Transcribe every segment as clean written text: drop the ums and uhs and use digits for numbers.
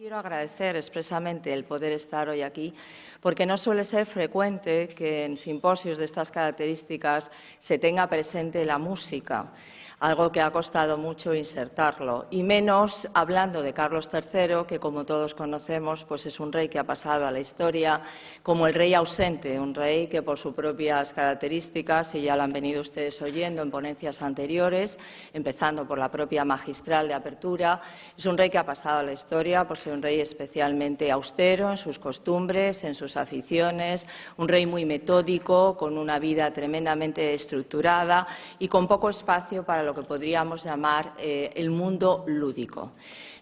Quiero agradecer expresamente el poder estar hoy aquí, porque no suele ser frecuente que en simposios de estas características se tenga presente la música, algo que ha costado mucho insertarlo, y menos hablando de Carlos III, que como todos conocemos, pues es un rey que ha pasado a la historia como el rey ausente, un rey que por sus propias características, y ya lo han venido ustedes oyendo en ponencias anteriores, empezando por la propia magistral de apertura, es un rey que ha pasado a la historia por ser un rey especialmente austero en sus costumbres, en sus aficiones, un rey muy metódico, con una vida tremendamente estructurada y con poco espacio para lo que podríamos llamar el mundo lúdico.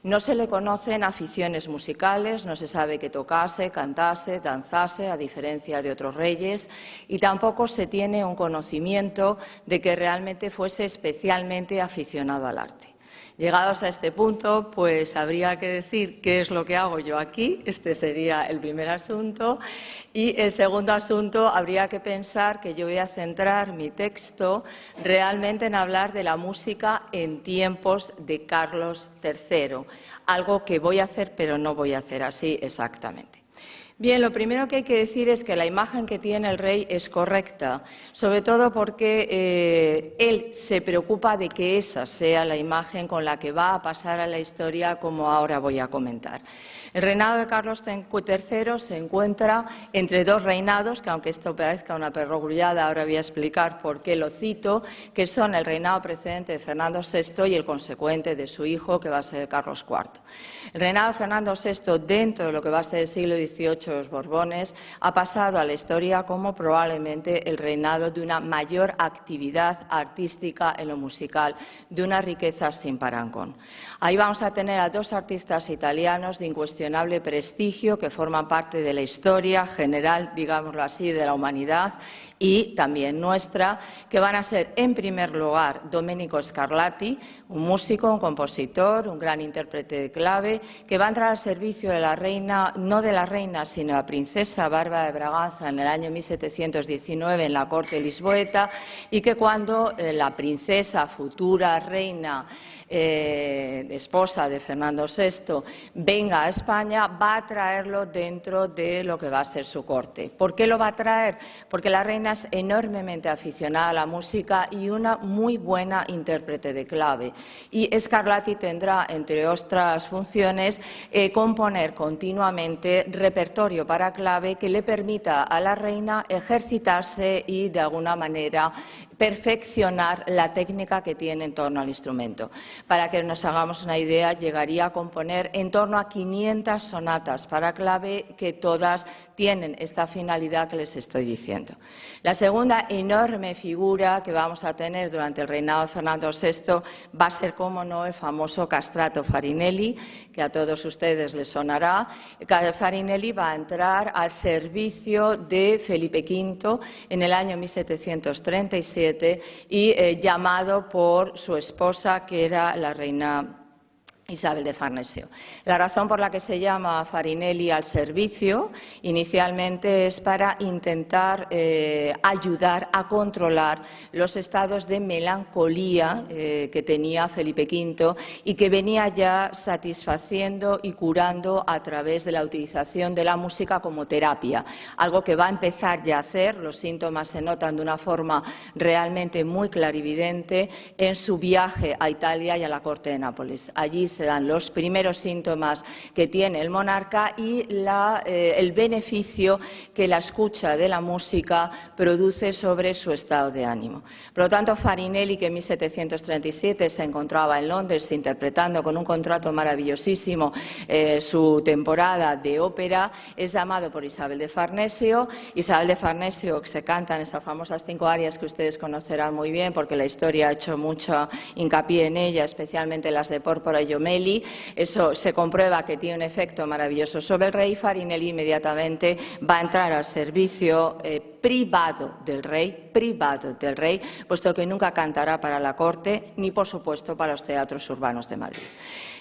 No se le conocen aficiones musicales, no se sabe que tocase, cantase, danzase, a diferencia de otros reyes, y tampoco se tiene un conocimiento de que realmente fuese especialmente aficionado al arte. Llegados a este punto, pues habría que decir qué es lo que hago yo aquí. Este sería el primer asunto. Y el segundo asunto, habría que pensar que yo voy a centrar mi texto realmente en hablar de la música en tiempos de Carlos III, algo que voy a hacer, pero no voy a hacer así exactamente. Bien, lo primero que hay que decir es que la imagen que tiene el rey es correcta, sobre todo porque él se preocupa de que esa sea la imagen con la que va a pasar a la historia, como ahora voy a comentar. El reinado de Carlos III se encuentra entre dos reinados, que aunque esto parezca una perogrullada, ahora voy a explicar por qué lo cito, que son el reinado precedente de Fernando VI y el consecuente de su hijo, que va a ser Carlos IV. El reinado de Fernando VI, dentro de lo que va a ser el siglo XVIII, los Borbones, ha pasado a la historia como probablemente el reinado de una mayor actividad artística en lo musical, de una riqueza sin parangón. Ahí vamos a tener a dos artistas italianos de incuestionable prestigio que forman parte de la historia general, digámoslo así, de la humanidad y también nuestra, que van a ser, en primer lugar, Domenico Scarlatti, un músico, un compositor, un gran intérprete de clave, que va a entrar al servicio de la reina, no de la reina, sino de la princesa Bárbara de Braganza en el año 1719 en la corte lisboeta, y que cuando la princesa, futura reina, esposa de Fernando VI, venga a España, va a traerlo dentro de lo que va a ser su corte. ¿Por qué lo va a traer? Porque la reina es enormemente aficionada a la música y una muy buena intérprete de clave. Y Scarlatti tendrá, entre otras funciones, componer continuamente repertorio para clave que le permita a la reina ejercitarse y, de alguna manera, perfeccionar la técnica que tiene en torno al instrumento. Para que nos hagamos una idea, llegaría a componer en torno a 500 sonatas para clave, que todas tienen esta finalidad que les estoy diciendo. La segunda enorme figura que vamos a tener durante el reinado de Fernando VI va a ser, como no, el famoso castrato Farinelli, que a todos ustedes les sonará. Farinelli va a entrar al servicio de Felipe V en el año 1737 y llamado por su esposa, que era la reina Isabel de Farnesio. La razón por la que se llama Farinelli al servicio inicialmente es para intentar ayudar a controlar los estados de melancolía que tenía Felipe V y que venía ya satisfaciendo y curando a través de la utilización de la música como terapia, algo que va a empezar ya a hacer. Los síntomas se notan de una forma realmente muy clarividente en su viaje a Italia y a la corte de Nápoles. Allí se dan los primeros síntomas que tiene el monarca y el beneficio que la escucha de la música produce sobre su estado de ánimo. Por lo tanto, Farinelli, que en 1737 se encontraba en Londres interpretando con un contrato maravillosísimo su temporada de ópera, es llamado por Isabel de Farnesio. Isabel de Farnesio, que se cantan esas famosas 5 arias que ustedes conocerán muy bien, porque la historia ha hecho mucho hincapié en ella, especialmente las de Pórpora y Yomelli. Eso se comprueba que tiene un efecto maravilloso sobre el rey. Farinelli inmediatamente va a entrar al servicio privado del rey, puesto que nunca cantará para la corte ni, por supuesto, para los teatros urbanos de Madrid.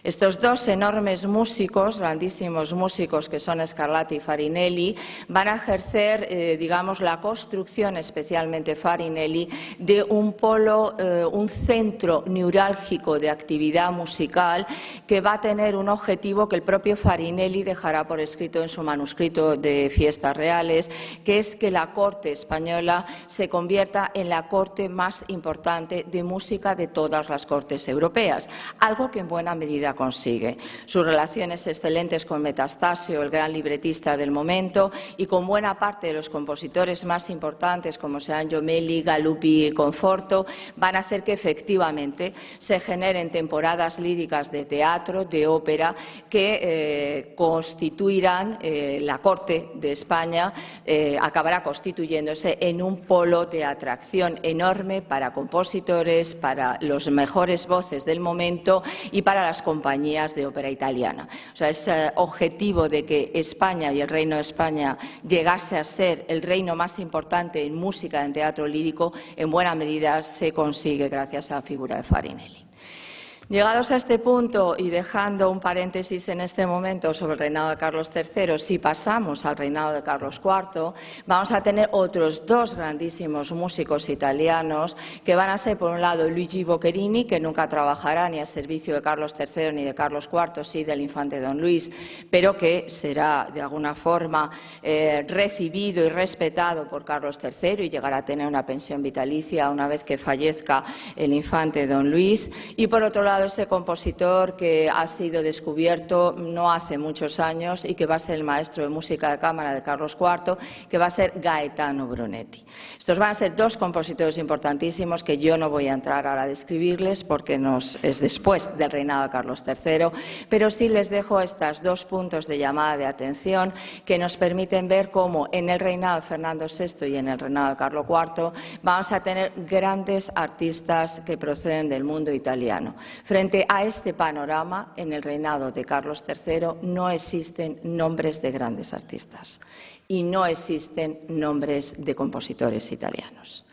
Estos dos enormes músicos, grandísimos músicos, que son Scarlatti y Farinelli, van a ejercer, digamos, la construcción, especialmente Farinelli, de un polo, un centro neurálgico de actividad musical que va a tener un objetivo que el propio Farinelli dejará por escrito en su manuscrito de Fiestas Reales, que es que la corte española se convierta en la corte más importante de música de todas las cortes europeas, algo que en buena medida consigue. Sus relaciones excelentes con Metastasio, el gran libretista del momento, y con buena parte de los compositores más importantes como sean Jommelli, Galuppi y Conforto, van a hacer que efectivamente se generen temporadas líricas de teatro, de ópera, que constituirán la corte de España, acabará constituyéndose en un polo de atracción enorme para compositores, para los mejores voces del momento y para las compañías de ópera italiana. O sea, ese objetivo de que España y el Reino de España llegase a ser el reino más importante en música, en teatro lírico, en buena medida se consigue gracias a la figura de Farinelli. Llegados a este punto y dejando un paréntesis en este momento sobre el reinado de Carlos III, si pasamos al reinado de Carlos IV, vamos a tener otros dos grandísimos músicos italianos que van a ser, por un lado, Luigi Boccherini, que nunca trabajará ni al servicio de Carlos III ni de Carlos IV, sí del infante don Luis, pero que será de alguna forma recibido y respetado por Carlos III y llegará a tener una pensión vitalicia una vez que fallezca el infante don Luis. Y por otro lado, ese compositor que ha sido descubierto no hace muchos años y que va a ser el maestro de música de cámara de Carlos IV, que va a ser Gaetano Brunetti. Estos van a ser dos compositores importantísimos que yo no voy a entrar ahora a describirles porque es después del reinado de Carlos III, pero sí les dejo estos dos puntos de llamada de atención que nos permiten ver cómo en el reinado de Fernando VI y en el reinado de Carlos IV vamos a tener grandes artistas que proceden del mundo italiano. Frente a este panorama, en el reinado de Carlos III no existen nombres de grandes artistas y no existen nombres de compositores italianos.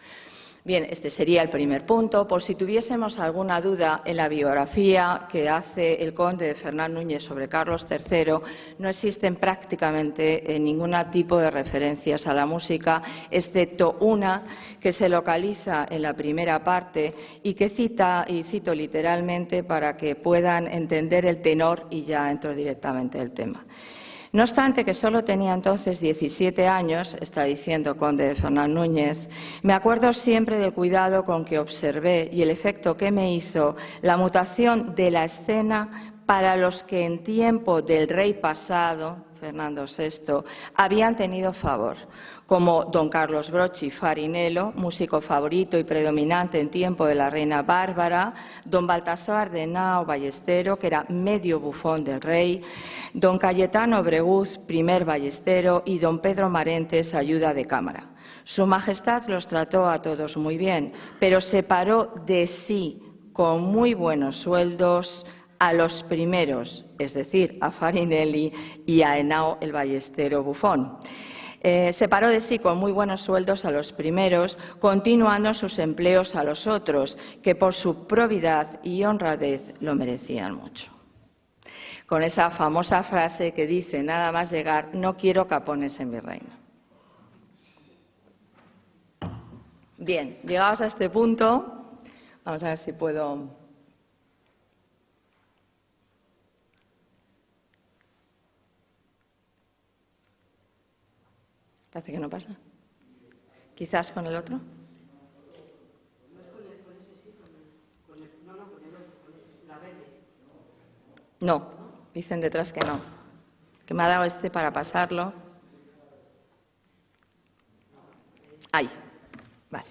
Bien, este sería el primer punto. Por si tuviésemos alguna duda en la biografía que hace el conde de Fernán Núñez sobre Carlos III, no existen prácticamente ningún tipo de referencias a la música, excepto una que se localiza en la primera parte y que cita, y cito literalmente para que puedan entender el tenor y ya entro directamente en el tema. No obstante que solo tenía entonces 17 años, está diciendo conde de Fernán Núñez, me acuerdo siempre del cuidado con que observé y el efecto que me hizo la mutación de la escena para los que en tiempo del rey pasado, Fernando VI, habían tenido favor, como don Carlos Brocchi Farinello, músico favorito y predominante en tiempo de la reina Bárbara, don Baltasar de Henao Ballestero, que era medio bufón del rey, don Cayetano Breguz, primer ballestero, y don Pedro Marentes, ayuda de cámara. Su Majestad los trató a todos muy bien, pero separó de sí con muy buenos sueldos a los primeros, es decir, a Farinelli y a Henao, el ballestero bufón. Separó de sí con muy buenos sueldos a los primeros, continuando sus empleos a los otros, que por su probidad y honradez lo merecían mucho. Con esa famosa frase que dice, nada más llegar, no quiero capones en mi reino. Bien, llegados a este punto, vamos a ver si puedo... Parece que no pasa. ¿Quizás con el otro? No, dicen detrás que no. Que me ha dado este para pasarlo. Ahí. Vale.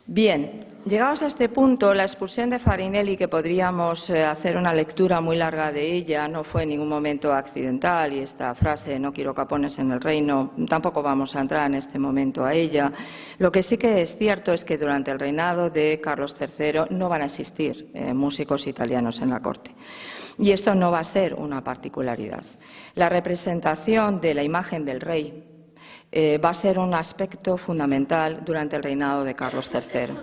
Bien. Llegados a este punto, la expulsión de Farinelli, que podríamos hacer una lectura muy larga de ella, no fue en ningún momento accidental, y esta frase, no quiero capones en el reino, tampoco vamos a entrar en este momento a ella. Lo que sí que es cierto es que durante el reinado de Carlos III no van a existir músicos italianos en la corte. Y esto no va a ser una particularidad. La representación de la imagen del rey va a ser un aspecto fundamental durante el reinado de Carlos III.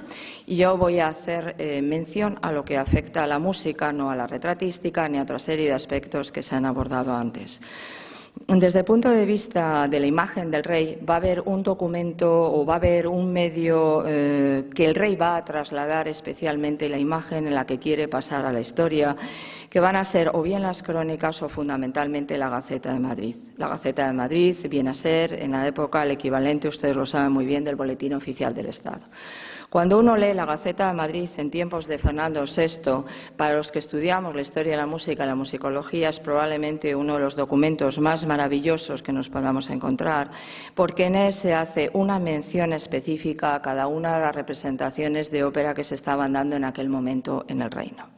Y yo voy a hacer mención a lo que afecta a la música, no a la retratística ni a otra serie de aspectos que se han abordado antes. Desde el punto de vista de la imagen del rey, va a haber un documento o va a haber un medio que el rey va a trasladar especialmente la imagen en la que quiere pasar a la historia, que van a ser o bien las crónicas o fundamentalmente la Gaceta de Madrid. La Gaceta de Madrid viene a ser en la época el equivalente, ustedes lo saben muy bien, del Boletín Oficial del Estado. Cuando uno lee la Gaceta de Madrid en tiempos de Fernando VI, para los que estudiamos la historia de la música y la musicología, es probablemente uno de los documentos más maravillosos que nos podamos encontrar, porque en él se hace una mención específica a cada una de las representaciones de ópera que se estaban dando en aquel momento en el reino.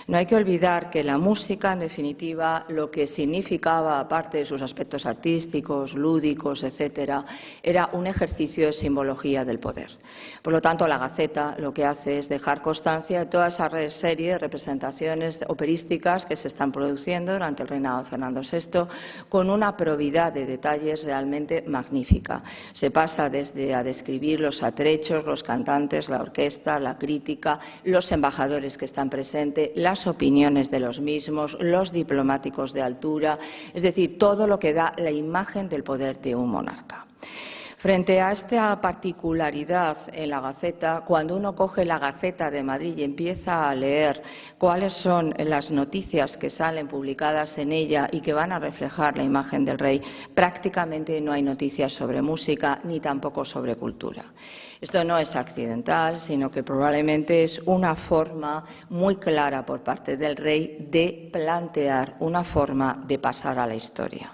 No hay que olvidar que la música, en definitiva, lo que significaba, aparte de sus aspectos artísticos, lúdicos, etcétera, era un ejercicio de simbología del poder. Por lo tanto, la Gaceta lo que hace es dejar constancia de toda esa serie de representaciones operísticas que se están produciendo durante el reinado de Fernando VI, con una probidad de detalles realmente magnífica. Se pasa desde a describir los atrechos, los cantantes, la orquesta, la crítica, los embajadores que están presentes, las opiniones de los mismos, los diplomáticos de altura, es decir, todo lo que da la imagen del poder de un monarca. Frente a esta particularidad en la Gaceta, cuando uno coge la Gaceta de Madrid y empieza a leer cuáles son las noticias que salen publicadas en ella y que van a reflejar la imagen del rey, prácticamente no hay noticias sobre música ni tampoco sobre cultura. Esto no es accidental, sino que probablemente es una forma muy clara por parte del rey de plantear una forma de pasar a la historia.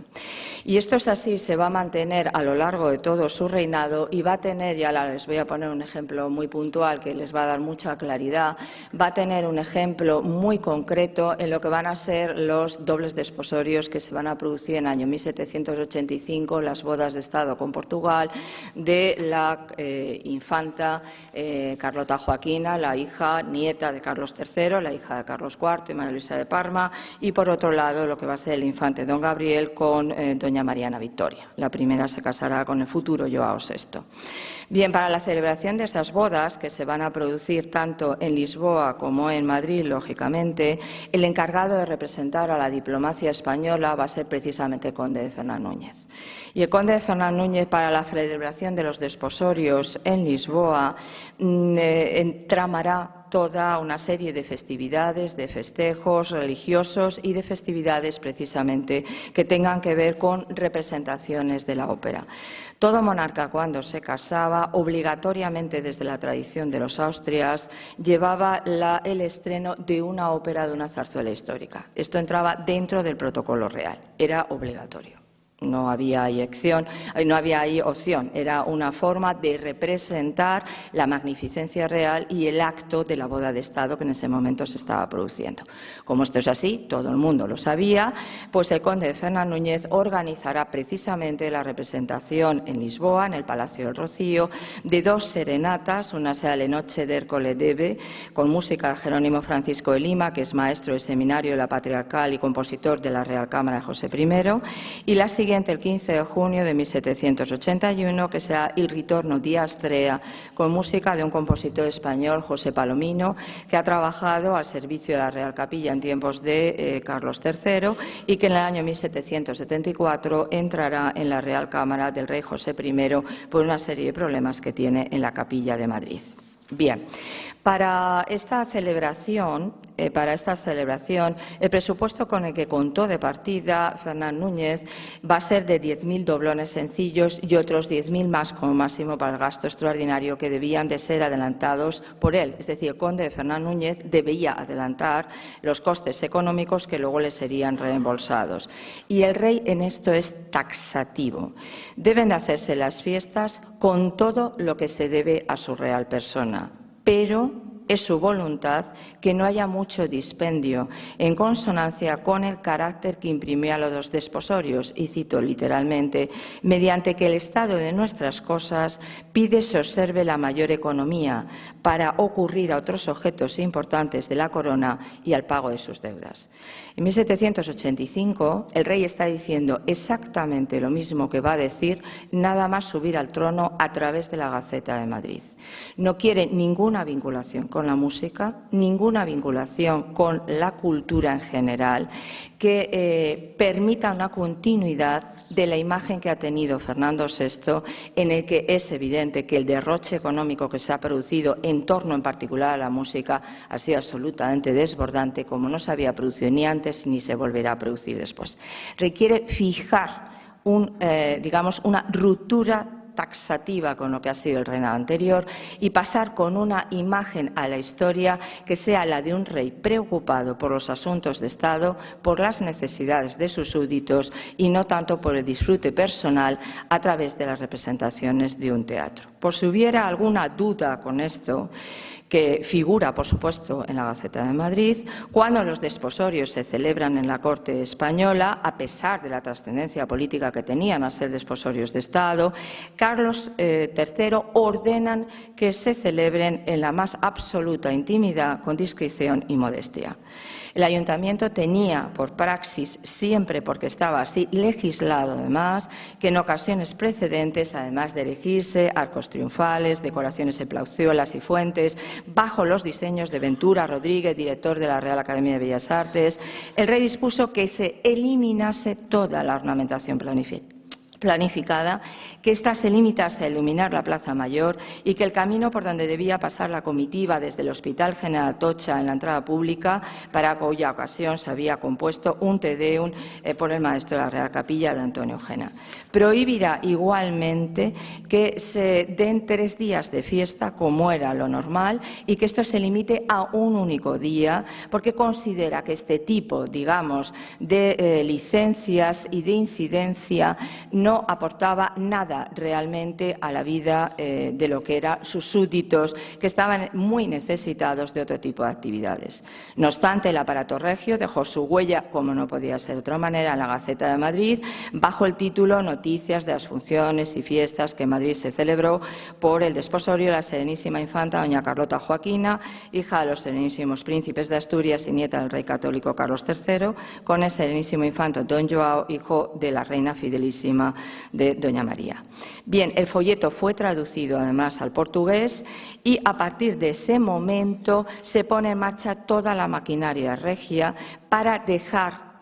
Y esto es así, se va a mantener a lo largo de todo su reinado y va a tener, ya les voy a poner un ejemplo muy puntual que les va a dar mucha claridad, va a tener un ejemplo muy concreto en lo que van a ser los dobles desposorios que se van a producir en el año 1785, las bodas de Estado con Portugal, de la infanta Carlota Joaquina, la hija nieta de Carlos III, la hija de Carlos IV y María Luisa de Parma, y por otro lado lo que va a ser el infante don Gabriel con doña Mariana Victoria. La primera se casará con el futuro Joao VI. Bien, para la celebración de esas bodas, que se van a producir tanto en Lisboa como en Madrid, lógicamente, el encargado de representar a la diplomacia española va a ser precisamente el conde de Fernán Núñez. Y el conde de Fernán Núñez, para la celebración de los desposorios en Lisboa, tramará toda una serie de festividades, de festejos religiosos y de festividades precisamente que tengan que ver con representaciones de la ópera. Todo monarca, cuando se casaba, obligatoriamente desde la tradición de los Austrias, llevaba el estreno de una ópera, de una zarzuela histórica. Esto entraba dentro del protocolo real, era obligatorio. No había ahí opción, era una forma de representar la magnificencia real y el acto de la boda de Estado que en ese momento se estaba produciendo. Como esto es así, todo el mundo lo sabía, pues el conde de Fernán Núñez organizará precisamente la representación en Lisboa, en el Palacio del Rocío, de dos serenatas, una será la Noche de Hércole Debe, con música de Jerónimo Francisco de Lima, que es maestro del Seminario de la Patriarcal y compositor de la Real Cámara de José I, y la siguiente el 15 de junio de 1781, que será Il ritorno di Astrea, con música de un compositor español, José Palomino, que ha trabajado al servicio de la Real Capilla en tiempos de Carlos III y que en el año 1774 entrará en la Real Cámara del rey José I por una serie de problemas que tiene en la Capilla de Madrid. Bien, para esta celebración, el presupuesto con el que contó de partida Fernán Núñez va a ser de 10.000 doblones sencillos y otros 10.000 más como máximo para el gasto extraordinario que debían de ser adelantados por él. Es decir, el conde de Fernán Núñez debía adelantar los costes económicos que luego le serían reembolsados. Y el rey en esto es taxativo. Deben de hacerse las fiestas con todo lo que se debe a su real persona, pero es su voluntad que no haya mucho dispendio, en consonancia con el carácter que imprimía los desposorios, y cito literalmente, mediante que el estado de nuestras cosas pide se observe la mayor economía para ocurrir a otros objetos importantes de la corona y al pago de sus deudas. En 1785 el rey está diciendo exactamente lo mismo que va a decir nada más subir al trono a través de la Gaceta de Madrid. No quiere ninguna vinculación con la música, ninguna vinculación con la cultura en general que permita una continuidad de la imagen que ha tenido Fernando VI, en el que es evidente que el derroche económico que se ha producido en torno en particular a la música ha sido absolutamente desbordante, como no se había producido ni antes ni se volverá a producir después. Requiere fijar una ruptura taxativa con lo que ha sido el reinado anterior y pasar con una imagen a la historia que sea la de un rey preocupado por los asuntos de Estado, por las necesidades de sus súbditos y no tanto por el disfrute personal a través de las representaciones de un teatro. Por si hubiera alguna duda con esto, que figura, por supuesto, en la Gaceta de Madrid, cuando los desposorios se celebran en la corte española, a pesar de la trascendencia política que tenían a ser desposorios de Estado, Carlos III ordenan que se celebren en la más absoluta intimidad, con discreción y modestia. El ayuntamiento tenía por praxis, siempre porque estaba así legislado además, que en ocasiones precedentes, además de erigirse arcos triunfales, decoraciones en plauciolas y fuentes, bajo los diseños de Ventura Rodríguez, director de la Real Academia de Bellas Artes, el rey dispuso que se eliminase toda la ornamentación planificada, que ésta se limitase a iluminar la Plaza Mayor y que el camino por donde debía pasar la comitiva desde el Hospital General Atocha en la entrada pública, para cuya ocasión se había compuesto un Te Deum por el maestro de la Real Capilla de Antonio Eugena. Prohibirá igualmente que se den 3 días de fiesta, como era lo normal, y que esto se limite a un único día, porque considera que este tipo, digamos, de licencias y de incidencia no aportaba nada realmente a la vida de lo que eran sus súbditos, que estaban muy necesitados de otro tipo de actividades. No obstante, el aparato regio dejó su huella, como no podía ser de otra manera, en la Gaceta de Madrid, bajo el título Noticias de las funciones y fiestas que en Madrid se celebró por el desposorio de la Serenísima Infanta doña Carlota Joaquina, hija de los Serenísimos Príncipes de Asturias y nieta del rey católico Carlos III, con el Serenísimo Infante don Joao, hijo de la reina fidelísima de doña María. Bien, el folleto fue traducido además al portugués y a partir de ese momento se pone en marcha toda la maquinaria regia para dejar,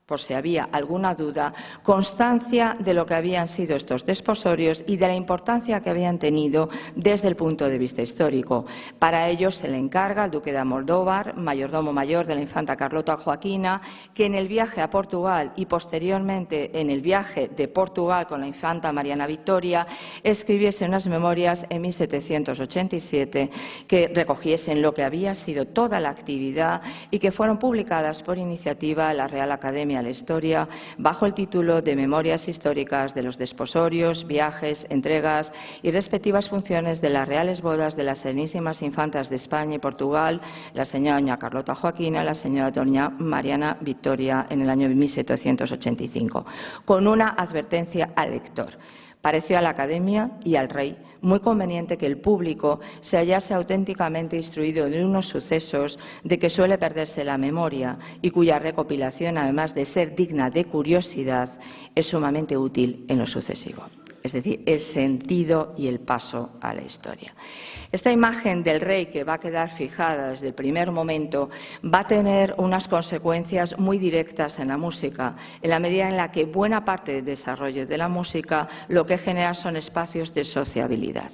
por si había alguna duda, constancia de lo que habían sido estos desposorios y de la importancia que habían tenido desde el punto de vista histórico. Para ello se le encarga al duque de Almodóvar, mayordomo mayor de la infanta Carlota Joaquina, que en el viaje a Portugal y posteriormente en el viaje de Portugal con la infanta Mariana Victoria, escribiese unas memorias en 1787 que recogiesen lo que había sido toda la actividad y que fueron publicadas por iniciativa de la Real Academia a la Historia bajo el título de Memorias históricas de los desposorios, viajes, entregas y respectivas funciones de las reales bodas de las serenísimas infantas de España y Portugal, la señora doña Carlota Joaquina y la señora doña Mariana Victoria en el año 1785, con una advertencia al lector. Pareció a la Academia y al rey muy conveniente que el público se hallase auténticamente instruido de unos sucesos de que suele perderse la memoria y cuya recopilación, además de ser digna de curiosidad, es sumamente útil en lo sucesivo. Es decir, el sentido y el paso a la historia. Esta imagen del rey, que va a quedar fijada desde el primer momento, va a tener unas consecuencias muy directas en la música, en la medida en la que buena parte del desarrollo de la música lo que genera son espacios de sociabilidad.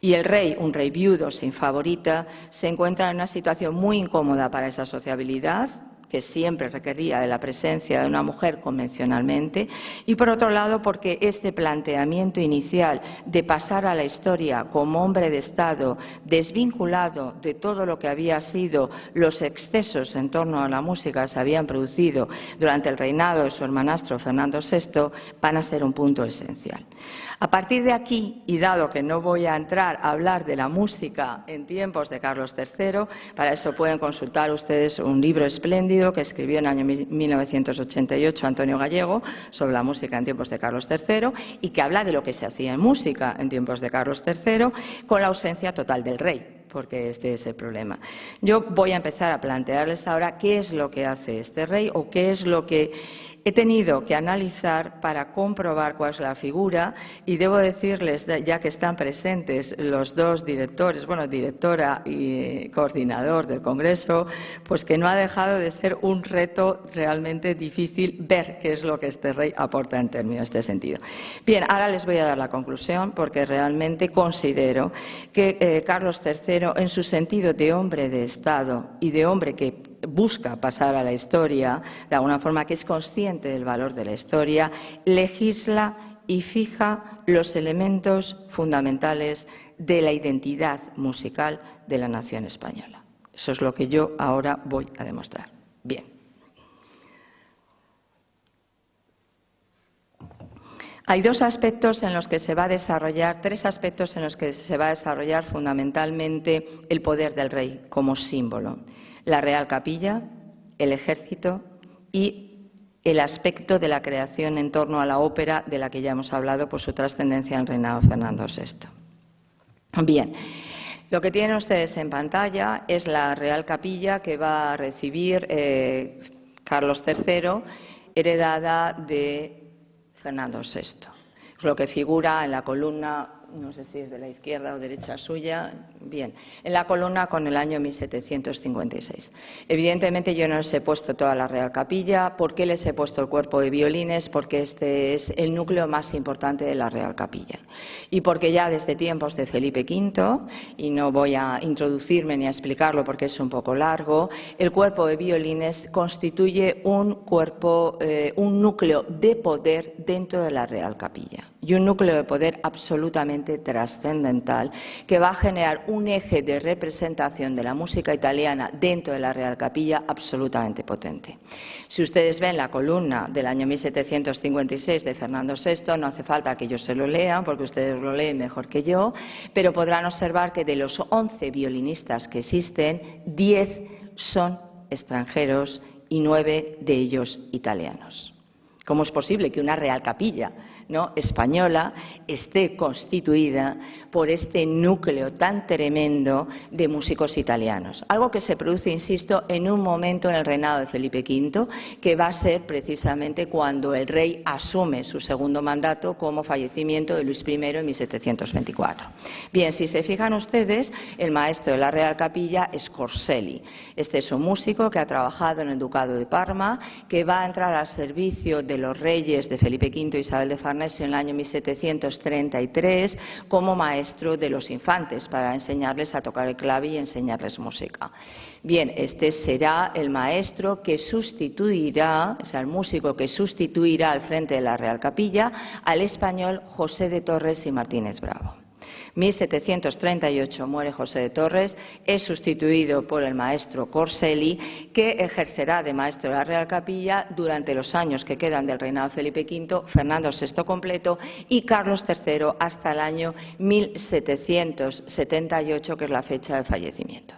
Y el rey, un rey viudo sin favorita, se encuentra en una situación muy incómoda para esa sociabilidad, que siempre requería de la presencia de una mujer convencionalmente, y por otro lado porque este planteamiento inicial de pasar a la historia como hombre de Estado desvinculado de todo lo que había sido los excesos en torno a la música que se habían producido durante el reinado de su hermanastro Fernando VI, van a ser un punto esencial. A partir de aquí, y dado que no voy a entrar a hablar de la música en tiempos de Carlos III, para eso pueden consultar ustedes un libro espléndido que escribió en el año 1988 Antonio Gallego sobre la música en tiempos de Carlos III y que habla de lo que se hacía en música en tiempos de Carlos III con la ausencia total del rey, porque este es el problema. Yo voy a empezar a plantearles ahora qué es lo que hace este rey o qué es lo que He tenido que analizar para comprobar cuál es la figura y debo decirles, ya que están presentes los dos directores, bueno, directora y coordinador del Congreso, pues que no ha dejado de ser un reto realmente difícil ver qué es lo que este rey aporta en términos de este sentido. Bien, ahora les voy a dar la conclusión porque realmente considero que Carlos III, en su sentido de hombre de Estado y de hombre que busca pasar a la historia, de alguna forma que es consciente del valor de la historia, legisla y fija los elementos fundamentales de la identidad musical de la nación española. Eso es lo que yo ahora voy a demostrar. Bien. Hay dos aspectos en los que se va a desarrollar, tres aspectos en los que se va a desarrollar fundamentalmente el poder del rey como símbolo. La Real Capilla, el ejército y el aspecto de la creación en torno a la ópera, de la que ya hemos hablado por su trascendencia en el reinado de Fernando VI. Bien, lo que tienen ustedes en pantalla es la Real Capilla que va a recibir Carlos III, heredada de Fernando VI. Es lo que figura en la columna, no sé si es de la izquierda o derecha suya, bien, en la columna con el año 1756. Evidentemente yo no les he puesto toda la Real Capilla. ¿Por qué les he puesto el cuerpo de violines? Porque este es el núcleo más importante de la Real Capilla. Y porque ya desde tiempos de Felipe V, y no voy a introducirme ni a explicarlo porque es un poco largo, el cuerpo de violines constituye un cuerpo, un núcleo de poder dentro de la Real Capilla. Y un núcleo de poder absolutamente trascendental que va a generar un eje de representación de la música italiana dentro de la Real Capilla absolutamente potente. Si ustedes ven la columna del año 1756 de Fernando VI, no hace falta que ellos se lo lean porque ustedes lo leen mejor que yo, pero podrán observar que de los 11 violinistas que existen, 10 son extranjeros y 9 de ellos italianos. ¿Cómo es posible que una Real Capilla española esté constituida por este núcleo tan tremendo de músicos italianos? Algo que se produce, insisto, en un momento en el reinado de Felipe V, que va a ser precisamente cuando el rey asume su segundo mandato como fallecimiento de Luis I en 1724. Bien, si se fijan ustedes, el maestro de la Real Capilla es Corselli. Este es un músico que ha trabajado en el Ducado de Parma, que va a entrar al servicio de los reyes de Felipe V y Isabel de Farnesio en el año 1733 como maestro de los infantes para enseñarles a tocar el clave y enseñarles música. Bien, este será el maestro que sustituirá, o sea, el músico que sustituirá al frente de la Real Capilla al español José de Torres y Martínez Bravo. 1738 muere José de Torres, es sustituido por el maestro Corselli, que ejercerá de maestro de la Real Capilla durante los años que quedan del reinado de Felipe V, Fernando VI completo y Carlos III hasta el año 1778, que es la fecha de fallecimiento.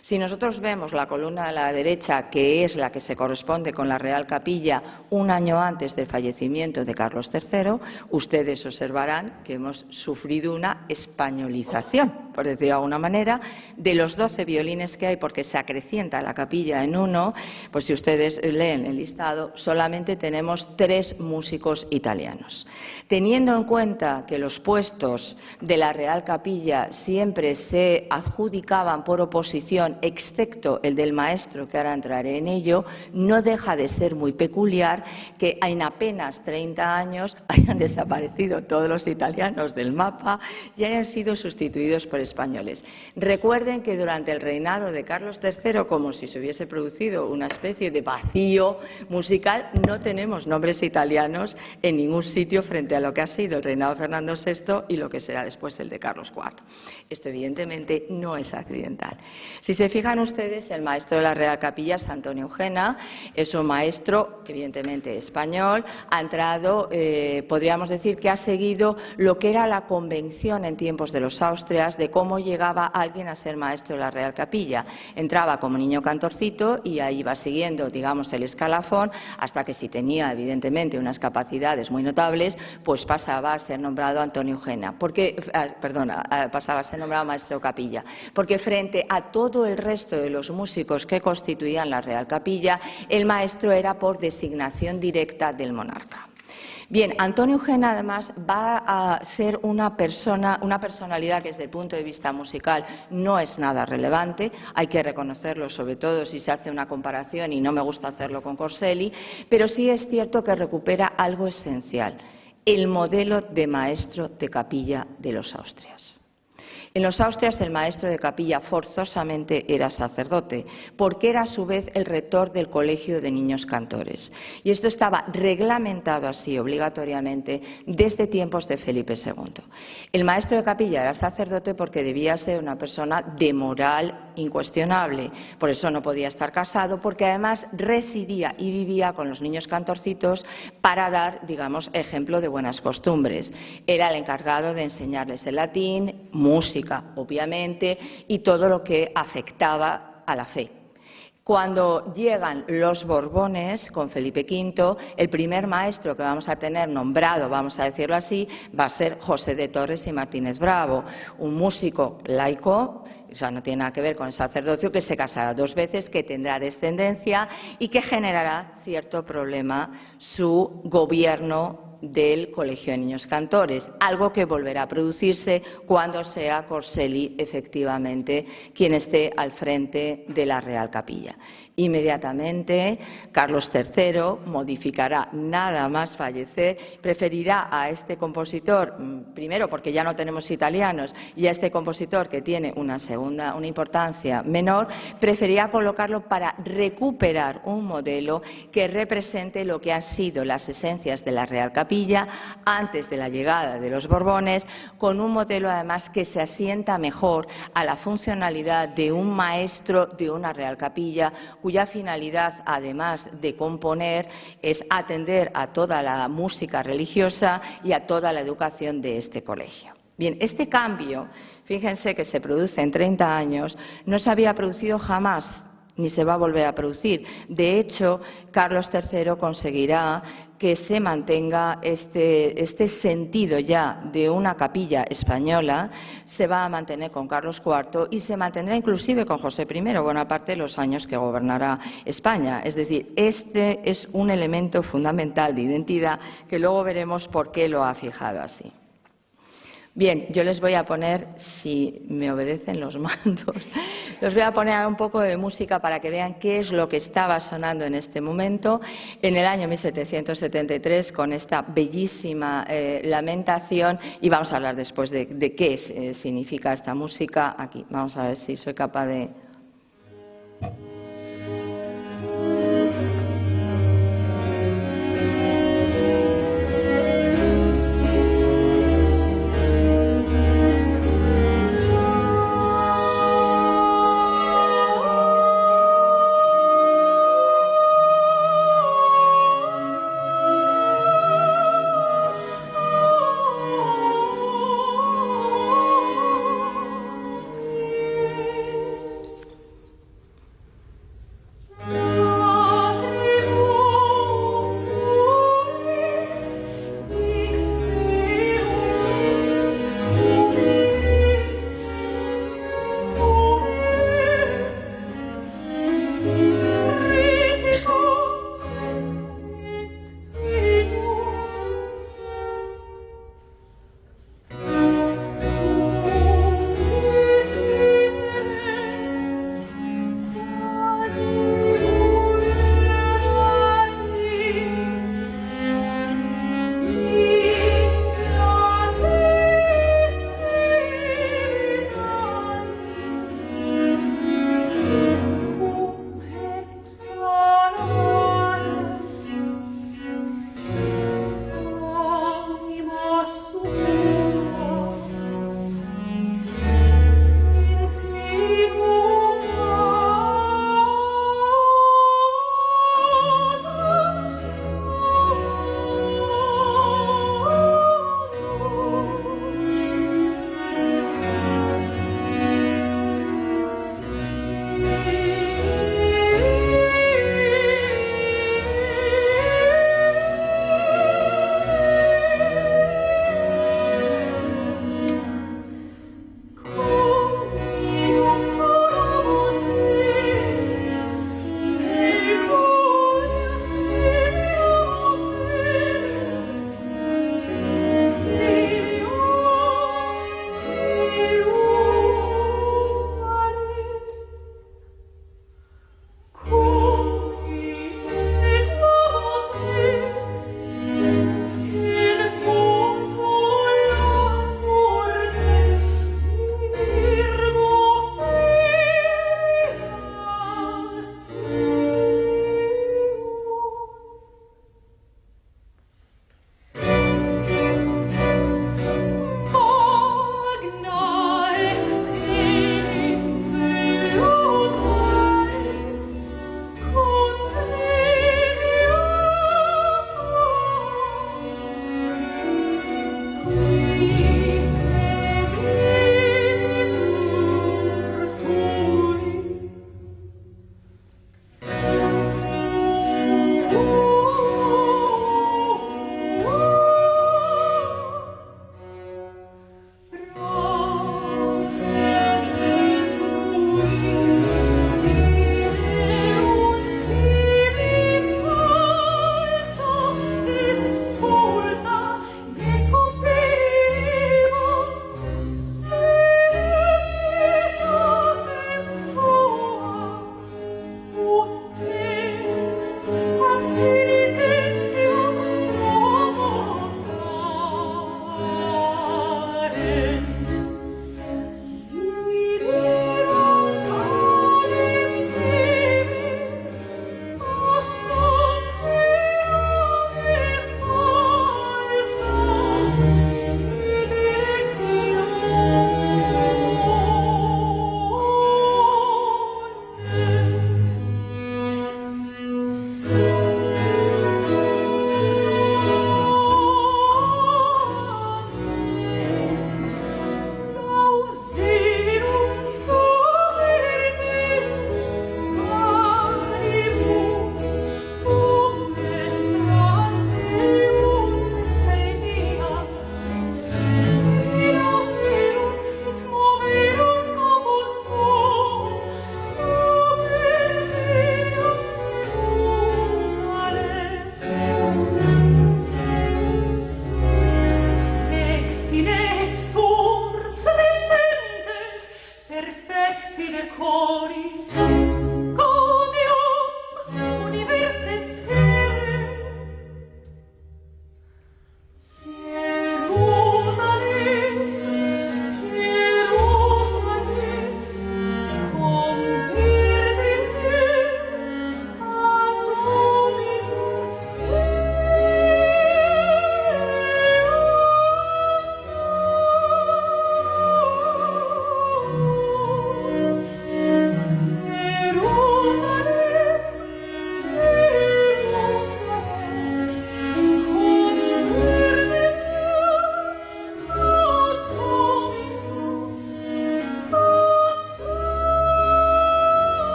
Si nosotros vemos la columna de la derecha, que es la que se corresponde con la Real Capilla un año antes del fallecimiento de Carlos III, ustedes observarán que hemos sufrido una españolización, por decirlo de alguna manera, de los 12 violines que hay, porque se acrecienta la capilla en uno. Pues si ustedes leen el listado, solamente tenemos 3 músicos italianos. Teniendo en cuenta que los puestos de la Real Capilla siempre se adjudicaban por oposición, excepto el del maestro, que ahora entraré en ello, no deja de ser muy peculiar que en apenas 30 años hayan desaparecido todos los italianos del mapa y hayan sido sustituidos por españoles. Recuerden que durante el reinado de Carlos III, como si se hubiese producido una especie de vacío musical, no tenemos nombres italianos en ningún sitio frente a lo que ha sido el reinado de Fernando VI y lo que será después el de Carlos IV. Esto evidentemente no es accidental. Si se fijan ustedes, el maestro de la Real Capilla es Antonio Eugena, es un maestro evidentemente español, ha entrado, podríamos decir que ha seguido lo que era la convención en tiempos de los Austrias de cómo llegaba alguien a ser maestro de la Real Capilla. Entraba como niño cantorcito y ahí iba siguiendo, digamos, el escalafón, hasta que si tenía, evidentemente, unas capacidades muy notables, pues pasaba a ser nombrado Antonio Eugena, pasaba a ser nombrado maestro de capilla, porque frente a todo el resto de los músicos que constituían la Real Capilla, el maestro era por designación directa del monarca. Bien, Antonio Eugena además va a ser una personalidad que desde el punto de vista musical no es nada relevante, hay que reconocerlo sobre todo si se hace una comparación y no me gusta hacerlo con Corselli, pero sí es cierto que recupera algo esencial, el modelo de maestro de capilla de los Austrias. En los Austrias el maestro de capilla forzosamente era sacerdote, porque era a su vez el rector del colegio de niños cantores. Y esto estaba reglamentado así obligatoriamente desde tiempos de Felipe II. El maestro de capilla era sacerdote porque debía ser una persona de moral incuestionable. Por eso no podía estar casado, porque además residía y vivía con los niños cantorcitos para dar, digamos, ejemplo de buenas costumbres. Era el encargado de enseñarles el latín, música, obviamente, y todo lo que afectaba a la fe. Cuando llegan los Borbones con Felipe V, el primer maestro que vamos a tener nombrado, vamos a decirlo así, va a ser José de Torres y Martínez Bravo, un músico laico, o sea, no tiene nada que ver con el sacerdocio, que se casará 2 veces, que tendrá descendencia y que generará cierto problema su gobierno del Colegio de Niños Cantores, algo que volverá a producirse cuando sea Corselli efectivamente quien esté al frente de la Real Capilla. Inmediatamente, Carlos III modificará nada más fallecer, preferirá a este compositor, primero porque ya no tenemos italianos, y a este compositor que tiene una importancia menor, preferirá colocarlo para recuperar un modelo que represente lo que han sido las esencias de la Real Capilla antes de la llegada de los Borbones, con un modelo además que se asienta mejor a la funcionalidad de un maestro de una Real Capilla, cuya finalidad, además de componer, es atender a toda la música religiosa y a toda la educación de este colegio. Bien, este cambio, fíjense que se produce en 30 años, no se había producido jamás, ni se va a volver a producir. De hecho, Carlos III conseguirá que se mantenga este sentido ya de una capilla española, se va a mantener con Carlos IV y se mantendrá inclusive con José I, buena parte de los años que gobernará España. Es decir, este es un elemento fundamental de identidad que luego veremos por qué lo ha fijado así. Bien, yo les voy a poner, si me obedecen los mandos, les voy a poner un poco de música para que vean qué es lo que estaba sonando en este momento, en el año 1773, con esta bellísima lamentación, y vamos a hablar después de qué significa esta música aquí. Vamos a ver si soy capaz de...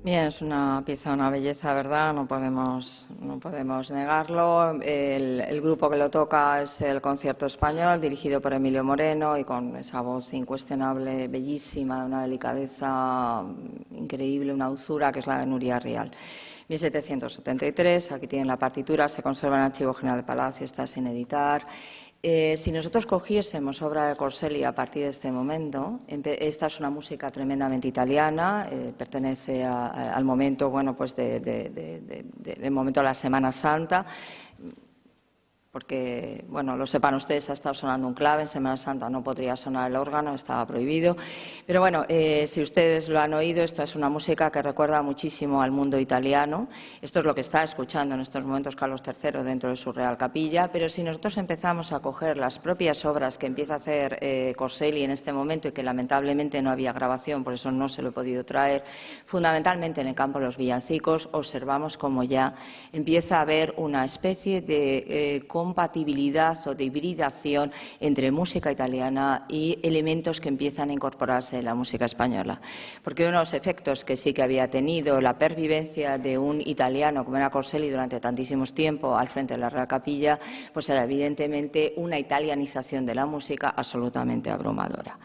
Bien, es una pieza, una belleza, ¿verdad? No podemos negarlo. El grupo que lo toca es el Concierto Español, dirigido por Emilio Moreno y con esa voz incuestionable, bellísima, una delicadeza increíble, una dulzura que es la de Nuria Rial. 1773, aquí tienen la partitura, se conserva en el Archivo General del Palacio, está sin editar. Si nosotros cogiésemos obra de Corselli a partir de este momento, esta es una música tremendamente italiana, pertenece al momento, bueno, pues del momento de la Semana Santa, porque, bueno, lo sepan ustedes, ha estado sonando un clave, en Semana Santa no podría sonar el órgano, estaba prohibido. Pero bueno, si ustedes lo han oído, esto es una música que recuerda muchísimo al mundo italiano. Esto es lo que está escuchando en estos momentos Carlos III dentro de su Real Capilla, pero si nosotros empezamos a coger las propias obras que empieza a hacer Corselli en este momento y que lamentablemente no había grabación, por eso no se lo he podido traer, fundamentalmente en el campo de los villancicos, observamos como ya empieza a haber una especie de compatibilidad o de hibridación entre música italiana y elementos que empiezan a incorporarse en la música española. Porque uno de los efectos que sí que había tenido la pervivencia de un italiano como era Corselli durante tantísimos tiempos al frente de la Real Capilla, pues era evidentemente una italianización de la música absolutamente abrumadora.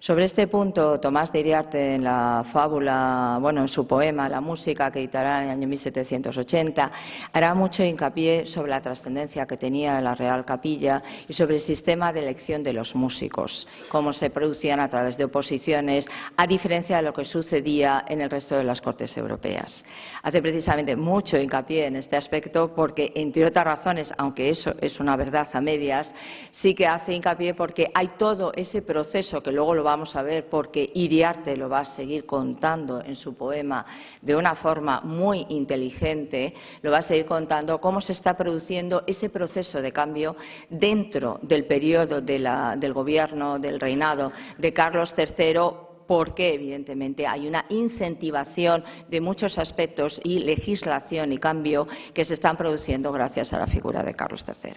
Sobre este punto, Tomás de Iriarte, en la fábula, bueno, en su poema La música, que editará en el año 1780, hará mucho hincapié sobre la trascendencia que tenía la Real Capilla y sobre el sistema de elección de los músicos, cómo se producían a través de oposiciones, a diferencia de lo que sucedía en el resto de las cortes europeas. Hace precisamente mucho hincapié en este aspecto porque, entre otras razones, aunque eso es una verdad a medias, sí que hace hincapié porque hay todo ese proceso que luego lo vamos a ver porque Iriarte lo va a seguir contando en su poema de una forma muy inteligente, lo va a seguir contando cómo se está produciendo ese proceso de cambio dentro del periodo del gobierno, del reinado de Carlos III, porque evidentemente hay una incentivación de muchos aspectos y legislación y cambio que se están produciendo gracias a la figura de Carlos III.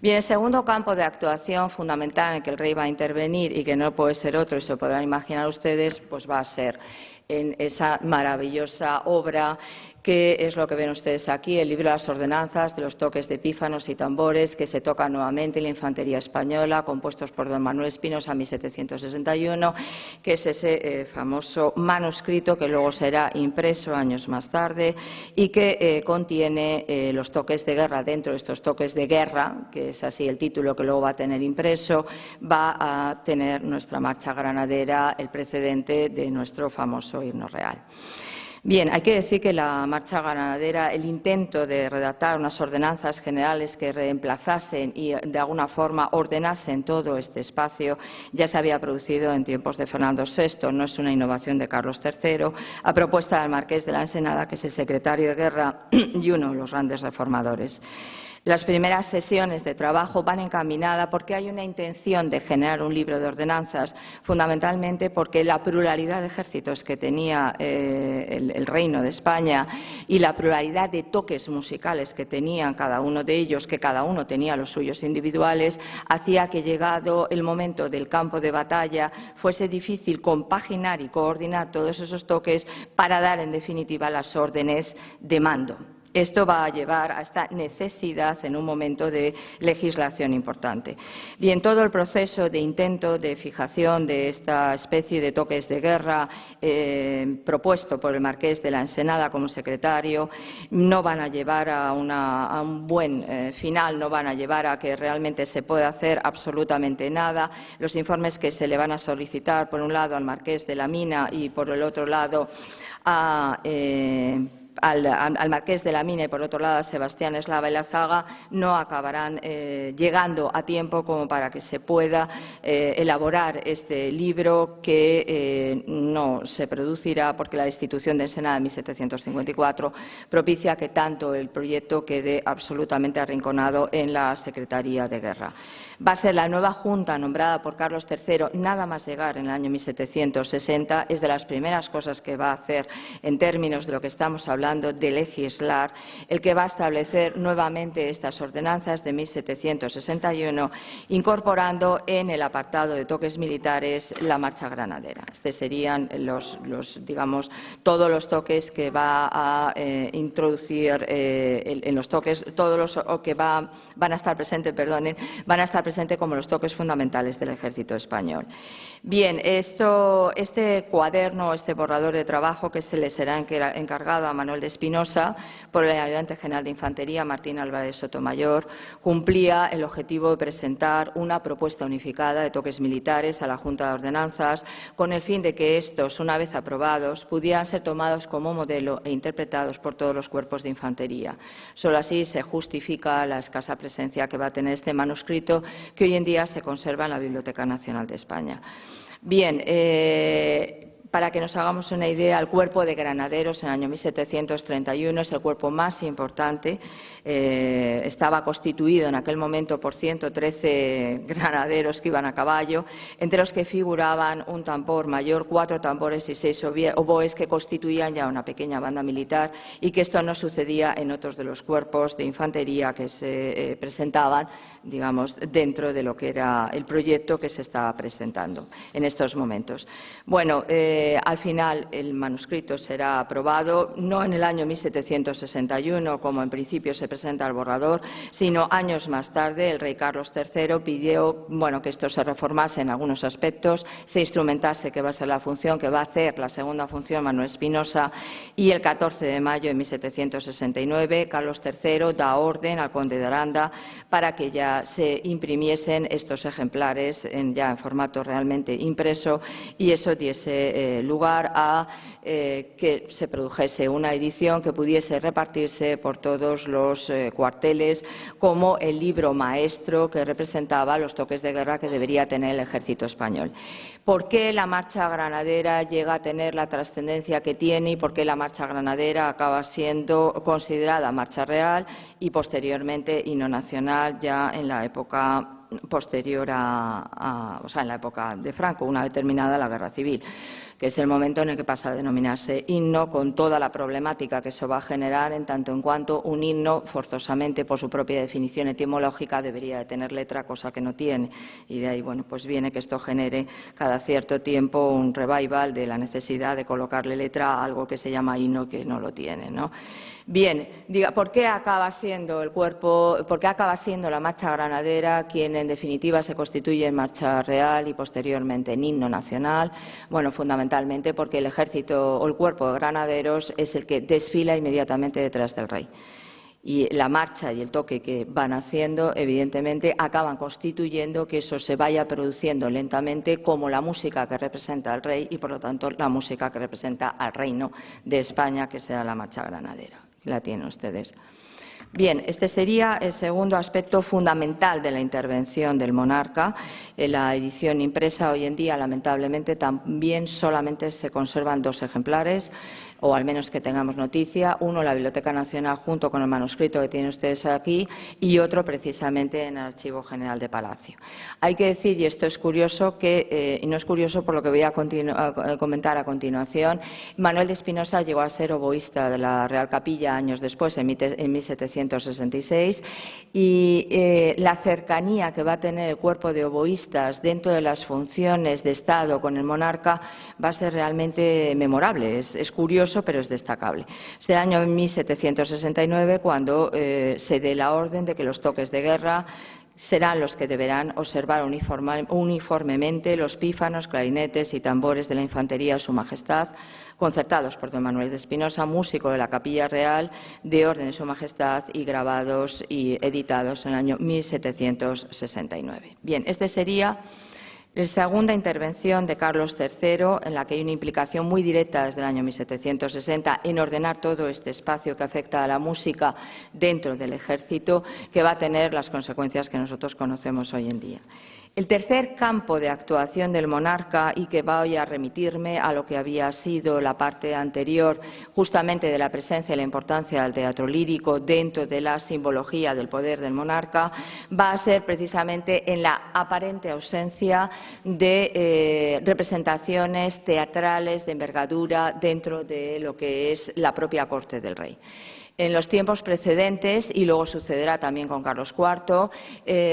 Bien, el segundo campo de actuación fundamental en el que el rey va a intervenir y que no puede ser otro, y se lo podrán imaginar ustedes, pues va a ser en esa maravillosa obra que es lo que ven ustedes aquí, el libro de las ordenanzas de los toques de pífanos y tambores que se tocan nuevamente en la infantería española, compuestos por don Manuel Espinosa en 1761, que es ese famoso manuscrito que luego será impreso años más tarde y que contiene los toques de guerra. Dentro de estos toques de guerra, que es así el título que luego va a tener impreso, va a tener nuestra marcha granadera, el precedente de nuestro famoso himno real. Bien, hay que decir que la marcha granadera, el intento de redactar unas ordenanzas generales que reemplazasen y de alguna forma ordenasen todo este espacio, ya se había producido en tiempos de Fernando VI, no es una innovación de Carlos III, a propuesta del marqués de la Ensenada, que es el secretario de Guerra y uno de los grandes reformadores. Las primeras sesiones de trabajo van encaminadas porque hay una intención de generar un libro de ordenanzas, fundamentalmente porque la pluralidad de ejércitos que tenía el Reino de España y la pluralidad de toques musicales que tenían cada uno de ellos, que cada uno tenía los suyos individuales, hacía que, llegado el momento del campo de batalla, fuese difícil compaginar y coordinar todos esos toques para dar, en definitiva, las órdenes de mando. Esto va a llevar a esta necesidad en un momento de legislación importante. Bien, todo el proceso de intento de fijación de esta especie de toques de guerra propuesto por el marqués de la Ensenada como secretario no van a llevar a un buen final, no van a llevar a que realmente se pueda hacer absolutamente nada. Los informes que se le van a solicitar, por un lado, al marqués de la Mina y, por el otro lado, al marqués de la Mina y, por otro lado, a Sebastián Eslava y Lazaga, no acabarán llegando a tiempo como para que se pueda elaborar este libro, que no se producirá porque la destitución de Ensenada en 1754 propicia que tanto el proyecto quede absolutamente arrinconado en la Secretaría de Guerra. Va a ser la nueva Junta nombrada por Carlos III, nada más llegar en el año 1760, es de las primeras cosas que va a hacer en términos de lo que estamos hablando hablando de legislar, el que va a establecer nuevamente estas ordenanzas de 1761, incorporando en el apartado de toques militares la marcha granadera. Estos serían digamos, todos los toques que va a introducir en los toques, todos los que van a estar presentes, van a estar presentes como los toques fundamentales del Ejército español. Bien, este cuaderno, este borrador de trabajo que se le será encargado a Manuel de Espinosa por el ayudante general de Infantería, Martín Álvarez Sotomayor, cumplía el objetivo de presentar una propuesta unificada de toques militares a la Junta de Ordenanzas con el fin de que estos, una vez aprobados, pudieran ser tomados como modelo e interpretados por todos los cuerpos de infantería. Solo así se justifica la escasa presencia que va a tener este manuscrito que hoy en día se conserva en la Biblioteca Nacional de España. Bien, para que nos hagamos una idea, el cuerpo de granaderos en el año 1731 es el cuerpo más importante. Estaba constituido en aquel momento por 113 granaderos que iban a caballo, entre los que figuraban un tambor mayor, 4 tambores y 6 oboes que constituían ya una pequeña banda militar, y que esto no sucedía en otros de los cuerpos de infantería que se presentaban, digamos, dentro de lo que era el proyecto que se estaba presentando en estos momentos. Bueno, al final el manuscrito será aprobado no en el año 1761, como en principio se presenta el borrador, sino años más tarde. El rey Carlos III pidió que esto se reformase en algunos aspectos, se instrumentase que va a ser la función que va a hacer la segunda función Manuel Espinosa, y el 14 de mayo de 1769 Carlos III da orden al conde de Aranda para que ya se imprimiesen estos ejemplares ya en formato realmente impreso, y eso diese lugar a que se produjese una edición que pudiese repartirse por todos los cuarteles como el libro maestro que representaba los toques de guerra que debería tener el ejército español. ¿Por qué la marcha granadera llega a tener la trascendencia que tiene y por qué la marcha granadera acaba siendo considerada marcha real y posteriormente himno nacional ya en la época posterior en la época de Franco, una vez terminada la Guerra Civil, que es el momento en el que pasa a denominarse himno, con toda la problemática que eso va a generar, en tanto en cuanto un himno, forzosamente, por su propia definición etimológica, debería de tener letra, cosa que no tiene. Y de ahí, pues viene que esto genere cada cierto tiempo un revival de la necesidad de colocarle letra a algo que se llama himno que no lo tiene, ¿no? Bien, ¿por qué acaba siendo la marcha granadera quien en definitiva se constituye en marcha real y posteriormente en himno nacional? Bueno, fundamentalmente porque el ejército o el cuerpo de granaderos es el que desfila inmediatamente detrás del rey. Y la marcha y el toque que van haciendo, evidentemente, acaban constituyendo que eso se vaya produciendo lentamente como la música que representa al rey y, por lo tanto, la música que representa al reino de España, que sea la marcha granadera. La tienen ustedes. Bien, este sería el segundo aspecto fundamental de la intervención del monarca. En la edición impresa hoy en día, lamentablemente, también solamente se conservan 2 ejemplares, o al menos que tengamos noticia, uno en la Biblioteca Nacional junto con el manuscrito que tienen ustedes aquí y otro precisamente en el Archivo General de Palacio. Hay que decir, y esto es curioso, y no es curioso por lo que voy a comentar a continuación, Manuel de Espinosa llegó a ser oboísta de la Real Capilla años después, en 1766, y la cercanía que va a tener el cuerpo de oboístas dentro de las funciones de Estado con el monarca va a ser realmente memorable. Es curioso, pero es destacable. Es el año 1769 cuando se dé la orden de que los toques de guerra serán los que deberán observar uniformemente los pífanos, clarinetes y tambores de la infantería de Su Majestad, concertados por don Manuel de Espinosa, músico de la Capilla Real, de orden de Su Majestad, y grabados y editados en el año 1769. Bien, este sería la segunda intervención de Carlos III, en la que hay una implicación muy directa desde el año 1760 en ordenar todo este espacio que afecta a la música dentro del ejército, que va a tener las consecuencias que nosotros conocemos hoy en día. El tercer campo de actuación del monarca, y que voy a remitirme a lo que había sido la parte anterior, justamente de la presencia y la importancia del teatro lírico dentro de la simbología del poder del monarca, va a ser precisamente en la aparente ausencia de representaciones teatrales de envergadura dentro de lo que es la propia corte del rey. En los tiempos precedentes, y luego sucederá también con Carlos IV,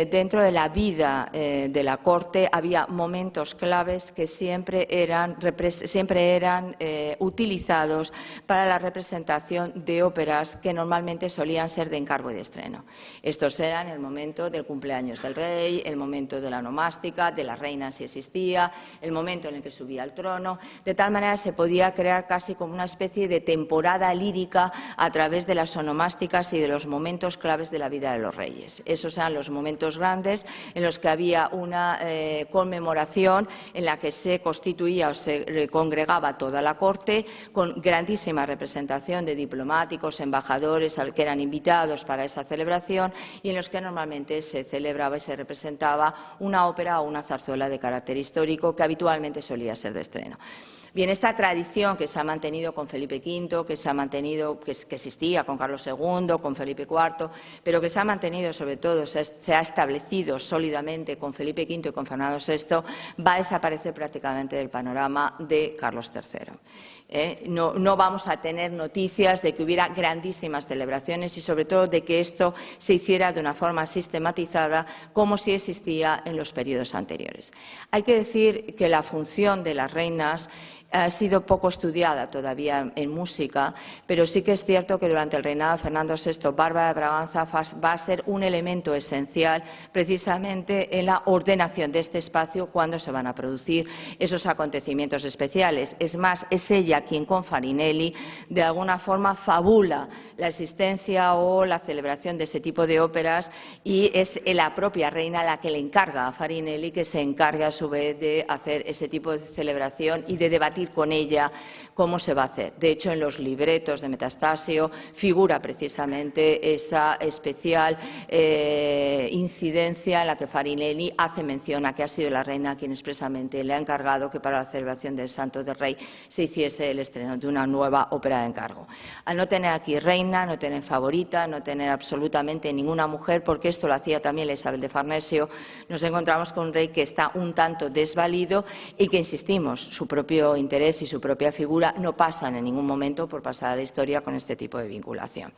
dentro de la vida de la corte había momentos claves que siempre eran utilizados para la representación de óperas que normalmente solían ser de encargo y de estreno. Estos eran el momento del cumpleaños del rey, el momento de la onomástica, de la reina si existía, el momento en el que subía al trono. De tal manera se podía crear casi como una especie de temporada lírica a través de las onomásticas y de los momentos claves de la vida de los reyes. Esos eran los momentos grandes en los que había una conmemoración en la que se constituía o se congregaba toda la corte con grandísima representación de diplomáticos, embajadores que eran invitados para esa celebración y en los que normalmente se celebraba y se representaba una ópera o una zarzuela de carácter histórico que habitualmente solía ser de estreno. Bien, esta tradición que se ha mantenido con Felipe V, que se ha mantenido, que existía con Carlos II, con Felipe IV, pero que se ha mantenido sobre todo, se ha establecido sólidamente con Felipe V y con Fernando VI, va a desaparecer prácticamente del panorama de Carlos III. No vamos a tener noticias de que hubiera grandísimas celebraciones y sobre todo de que esto se hiciera de una forma sistematizada como si existía en los periodos anteriores. Hay que decir que la función de las reinas ha sido poco estudiada todavía en música, pero sí que es cierto que durante el reinado de Fernando VI, Bárbara de Braganza va a ser un elemento esencial precisamente en la ordenación de este espacio cuando se van a producir esos acontecimientos especiales. Es más, es ella quien con Farinelli de alguna forma fabula la existencia o la celebración de ese tipo de óperas y es la propia reina la que le encarga a Farinelli que se encargue a su vez de hacer ese tipo de celebración y de debatir con ella cómo se va a hacer. De hecho, en los libretos de Metastasio figura precisamente esa especial incidencia en la que Farinelli hace mención a que ha sido la reina quien expresamente le ha encargado que para la celebración del Santo del Rey se hiciese el estreno de una nueva ópera de encargo. Al no tener aquí reina, no tener favorita, no tener absolutamente ninguna mujer, porque esto lo hacía también la Isabel de Farnesio, nos encontramos con un rey que está un tanto desvalido y que, insistimos, su propio interés y su propia figura no pasan en ningún momento por pasar a la historia con este tipo de vinculación.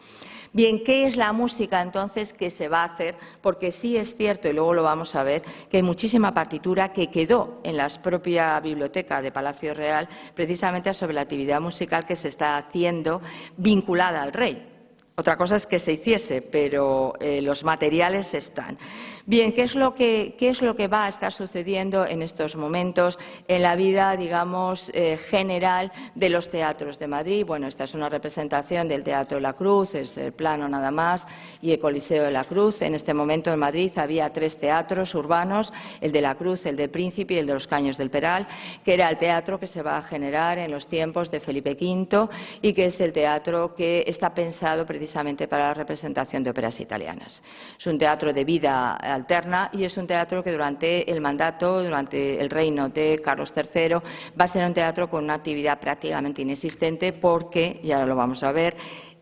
Bien, ¿qué es la música entonces que se va a hacer? Porque sí es cierto, y luego lo vamos a ver, que hay muchísima partitura que quedó en la propia biblioteca de Palacio Real precisamente sobre la actividad musical que se está haciendo vinculada al rey. Otra cosa es que se hiciese, pero los materiales están. Bien, ¿qué es lo que va a estar sucediendo en estos momentos en la vida, digamos, general de los teatros de Madrid? Bueno, esta es una representación del Teatro de la Cruz, es el plano nada más, y el Coliseo de la Cruz. En este momento en Madrid había 3 teatros urbanos, el de la Cruz, el del Príncipe y el de los Caños del Peral, que era el teatro que se va a generar en los tiempos de Felipe V y que es el teatro que está pensado precisamente para la representación de óperas italianas. Es un teatro de vida alterna y es un teatro que durante el mandato, durante el reino de Carlos III, va a ser un teatro con una actividad prácticamente inexistente porque, y ahora lo vamos a ver,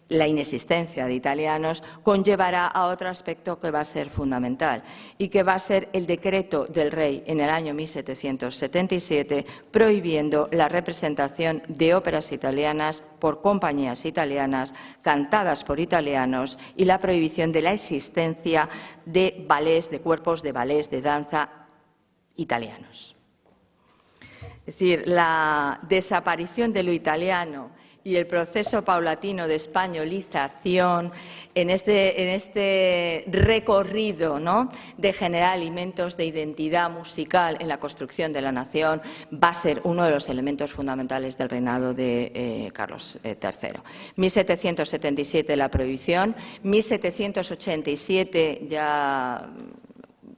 la inexistencia de italianos conllevará a otro aspecto que va a ser fundamental y que va a ser el decreto del rey en el año 1777 prohibiendo la representación de óperas italianas por compañías italianas cantadas por italianos y la prohibición de la existencia de ballets, de cuerpos de ballets de danza italianos. Es decir, la desaparición de lo italiano y el proceso paulatino de españolización en este recorrido, ¿no?, de generar elementos de identidad musical en la construcción de la nación va a ser uno de los elementos fundamentales del reinado de Carlos III. 1777 la prohibición, 1787 ya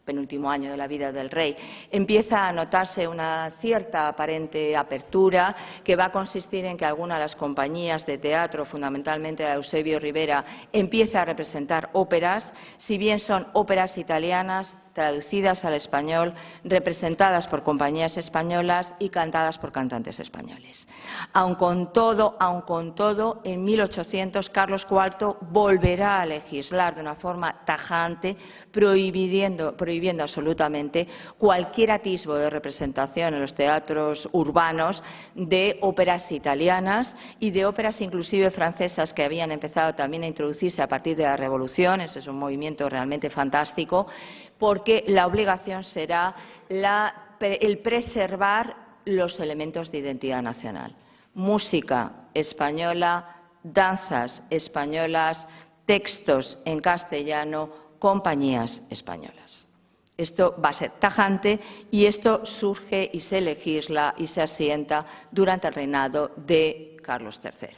penúltimo año de la vida del rey, empieza a notarse una cierta aparente apertura que va a consistir en que algunas de las compañías de teatro, fundamentalmente la Eusebio Rivera, empieza a representar óperas, si bien son óperas italianas, traducidas al español, representadas por compañías españolas y cantadas por cantantes españoles. Aun con todo, en 1800 Carlos IV volverá a legislar de una forma tajante, prohibiendo absolutamente cualquier atisbo de representación en los teatros urbanos de óperas italianas y de óperas inclusive francesas que habían empezado también a introducirse a partir de la Revolución. Ese es un movimiento realmente fantástico, porque la obligación será el preservar los elementos de identidad nacional. Música española, danzas españolas, textos en castellano, compañías españolas. Esto va a ser tajante y esto surge y se legisla y se asienta durante el reinado de Carlos III.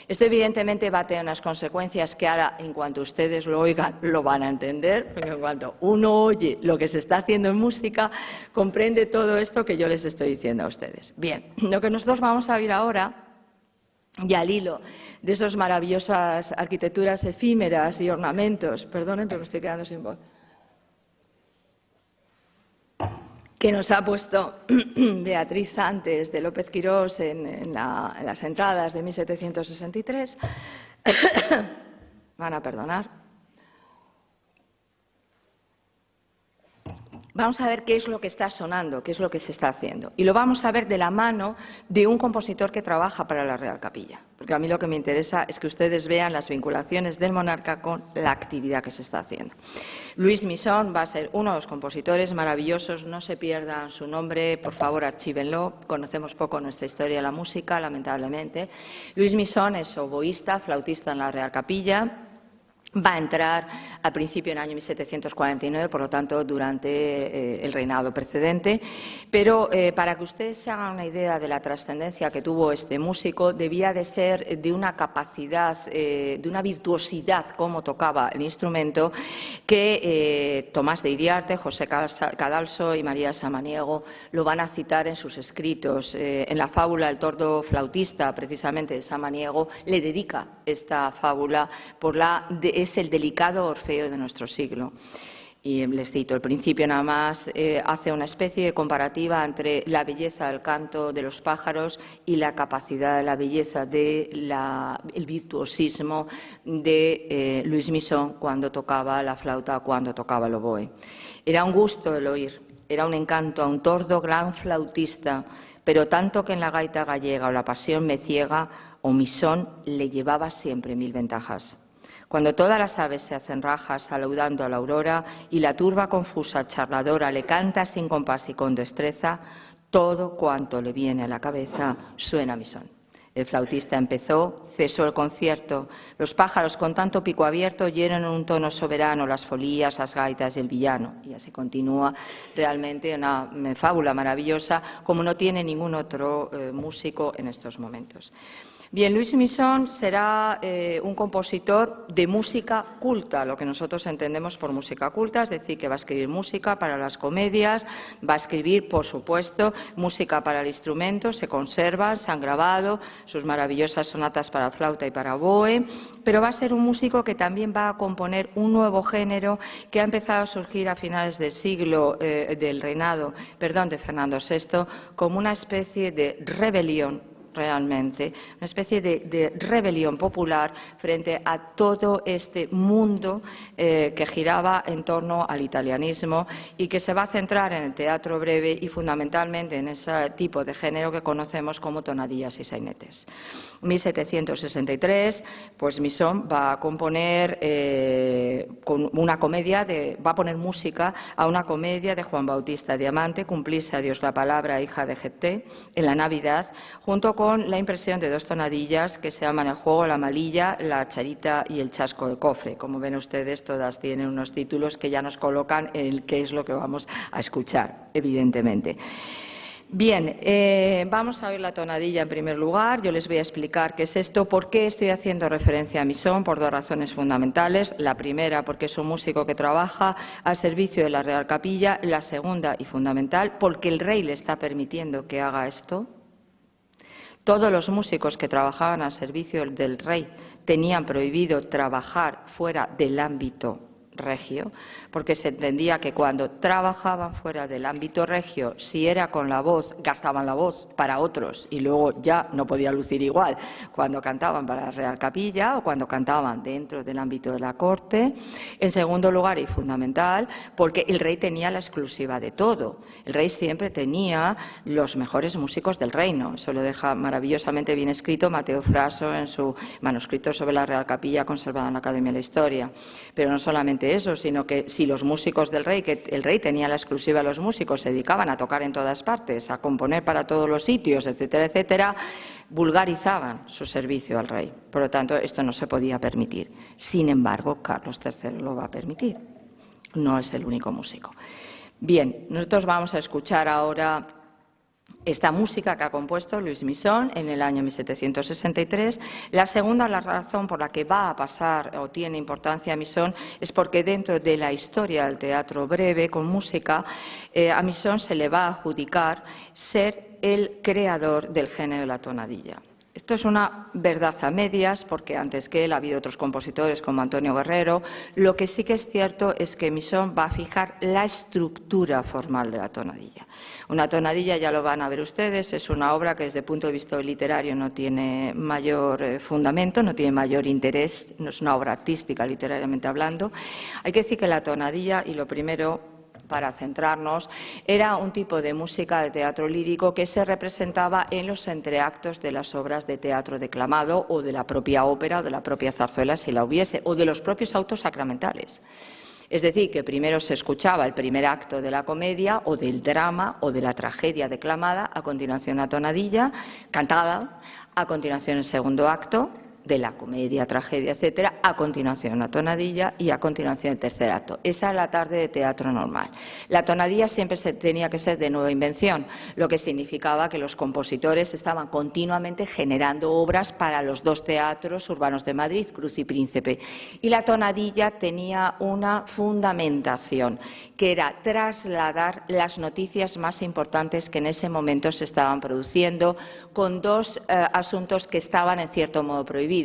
Esto evidentemente va a tener unas consecuencias que ahora, en cuanto ustedes lo oigan, lo van a entender, porque en cuanto uno oye lo que se está haciendo en música, comprende todo esto que yo les estoy diciendo a ustedes. Bien, lo que nosotros vamos a ver ahora, y al hilo de esas maravillosas arquitecturas efímeras y ornamentos, perdonen, pero me estoy quedando sin voz, que nos ha puesto Beatriz Santos de López Quirós en las entradas de 1763, van a perdonar. Vamos a ver qué es lo que está sonando, qué es lo que se está haciendo. Y lo vamos a ver de la mano de un compositor que trabaja para la Real Capilla. Porque a mí lo que me interesa es que ustedes vean las vinculaciones del monarca con la actividad que se está haciendo. Louis Misson va a ser uno de los compositores maravillosos. No se pierdan su nombre, por favor, archívenlo. Conocemos poco nuestra historia de la música, lamentablemente. Louis Misson es oboísta, flautista en la Real Capilla. Va a entrar al principio en el año 1749, por lo tanto, durante el reinado precedente. Pero para que ustedes se hagan una idea de la trascendencia que tuvo este músico, debía de ser de una capacidad, de una virtuosidad como tocaba el instrumento, que Tomás de Iriarte, José Cadalso y María Samaniego lo van a citar en sus escritos. En la fábula El tordo flautista, precisamente de Samaniego, le dedica esta fábula es el delicado Orfeo de nuestro siglo. Y les cito, el principio nada más hace una especie de comparativa entre la belleza del canto de los pájaros y la capacidad de la belleza el virtuosismo de Louis Misson cuando tocaba la flauta, cuando tocaba el oboe. Era un gusto el oír, era un encanto a un tordo gran flautista, pero tanto que en la gaita gallega o la pasión me ciega, o Misson le llevaba siempre 1000 ventajas. Cuando todas las aves se hacen rajas saludando a la aurora y la turba confusa charladora le canta sin compás y con destreza, todo cuanto le viene a la cabeza suena a Misson. El flautista empezó, cesó el concierto. Los pájaros con tanto pico abierto oyeron en un tono soberano las folías, las gaitas y el villano. Y así continúa realmente una fábula maravillosa como no tiene ningún otro músico en estos momentos. Bien, Louis Misson será un compositor de música culta, lo que nosotros entendemos por música culta, es decir, que va a escribir música para las comedias, va a escribir, por supuesto, música para el instrumento, se conservan, se han grabado sus maravillosas sonatas para flauta y para oboe, pero va a ser un músico que también va a componer un nuevo género que ha empezado a surgir a finales del siglo del reinado, de Fernando VI, como una especie de rebelión realmente, una especie de rebelión popular frente a todo este mundo que giraba en torno al italianismo y que se va a centrar en el teatro breve y fundamentalmente en ese tipo de género que conocemos como tonadillas y sainetes. En 1763, pues Misson va a componer con una comedia, va a poner música a una comedia de Juan Bautista Diamante, Cumplirse a Dios la palabra, hija de Geté, en la Navidad, junto con la impresión de 2 tonadillas que se llaman El juego, la malilla, la charita y el chasco del cofre. Como ven ustedes, todas tienen unos títulos que ya nos colocan en qué es lo que vamos a escuchar, evidentemente. Bien, vamos a oír la tonadilla en primer lugar. Yo les voy a explicar qué es esto, por qué estoy haciendo referencia a Misson, por 2 razones fundamentales. La primera, porque es un músico que trabaja al servicio de la Real Capilla. La segunda y fundamental, porque el rey le está permitiendo que haga esto. Todos los músicos que trabajaban al servicio del rey tenían prohibido trabajar fuera del ámbito regio, porque se entendía que cuando trabajaban fuera del ámbito regio, si era con la voz, gastaban la voz para otros y luego ya no podía lucir igual cuando cantaban para la Real Capilla o cuando cantaban dentro del ámbito de la corte. En segundo lugar y fundamental, porque el rey tenía la exclusiva de todo. El rey siempre tenía los mejores músicos del reino. Eso lo deja maravillosamente bien escrito Mateo Fraso en su manuscrito sobre la Real Capilla conservado en la Academia de la Historia. Pero no solamente eso, sino que si los músicos del rey, que el rey tenía la exclusiva de los músicos, se dedicaban a tocar en todas partes, a componer para todos los sitios, etcétera, etcétera, vulgarizaban su servicio al rey. Por lo tanto, esto no se podía permitir. Sin embargo, Carlos III lo va a permitir. No es el único músico. Bien, nosotros vamos a escuchar ahora esta música que ha compuesto Luis Misson en el año 1763. La segunda razón por la que va a pasar o tiene importancia Misson es porque dentro de la historia del teatro breve con música, a Misson se le va a adjudicar ser el creador del género de la tonadilla. Esto es una verdad a medias, porque antes que él ha habido otros compositores como Antonio Guerrero. Lo que sí que es cierto es que Misson va a fijar la estructura formal de la tonadilla. Una tonadilla, ya lo van a ver ustedes, es una obra que desde el punto de vista literario no tiene mayor fundamento, no tiene mayor interés, no es una obra artística literariamente hablando. Hay que decir que la tonadilla, y lo primero para centrarnos, era un tipo de música de teatro lírico que se representaba en los entreactos de las obras de teatro declamado o de la propia ópera o de la propia zarzuela, si la hubiese, o de los propios autos sacramentales. Es decir, que primero se escuchaba el primer acto de la comedia o del drama o de la tragedia declamada, a continuación la tonadilla cantada, a continuación el segundo acto de la comedia, tragedia, etcétera, a continuación la tonadilla y a continuación el tercer acto. Esa es la tarde de teatro normal. La tonadilla siempre tenía que ser de nueva invención, lo que significaba que los compositores estaban continuamente generando obras para los dos teatros urbanos de Madrid, Cruz y Príncipe. Y la tonadilla tenía una fundamentación, que era trasladar las noticias más importantes que en ese momento se estaban produciendo, con dos asuntos que estaban en cierto modo prohibidos.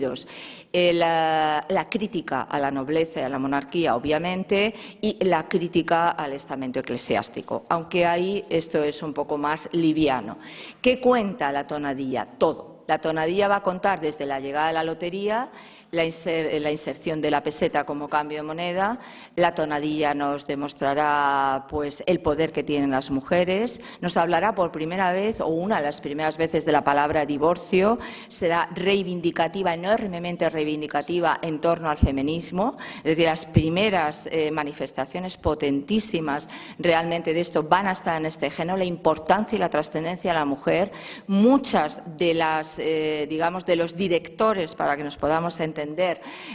La crítica a la nobleza y a la monarquía, obviamente, y la crítica al estamento eclesiástico, aunque ahí esto es un poco más liviano. ¿Qué cuenta la tonadilla? Todo. La tonadilla va a contar desde la llegada de la lotería, la inserción de la peseta como cambio de moneda. La tonadilla nos demostrará pues, el poder que tienen las mujeres, nos hablará por primera vez o una de las primeras veces de la palabra divorcio, será reivindicativa, enormemente reivindicativa en torno al feminismo, es decir, las primeras manifestaciones potentísimas realmente de esto van a estar en este género, la importancia y la trascendencia de la mujer. Muchas de las, digamos, de los directores, para que nos podamos entender,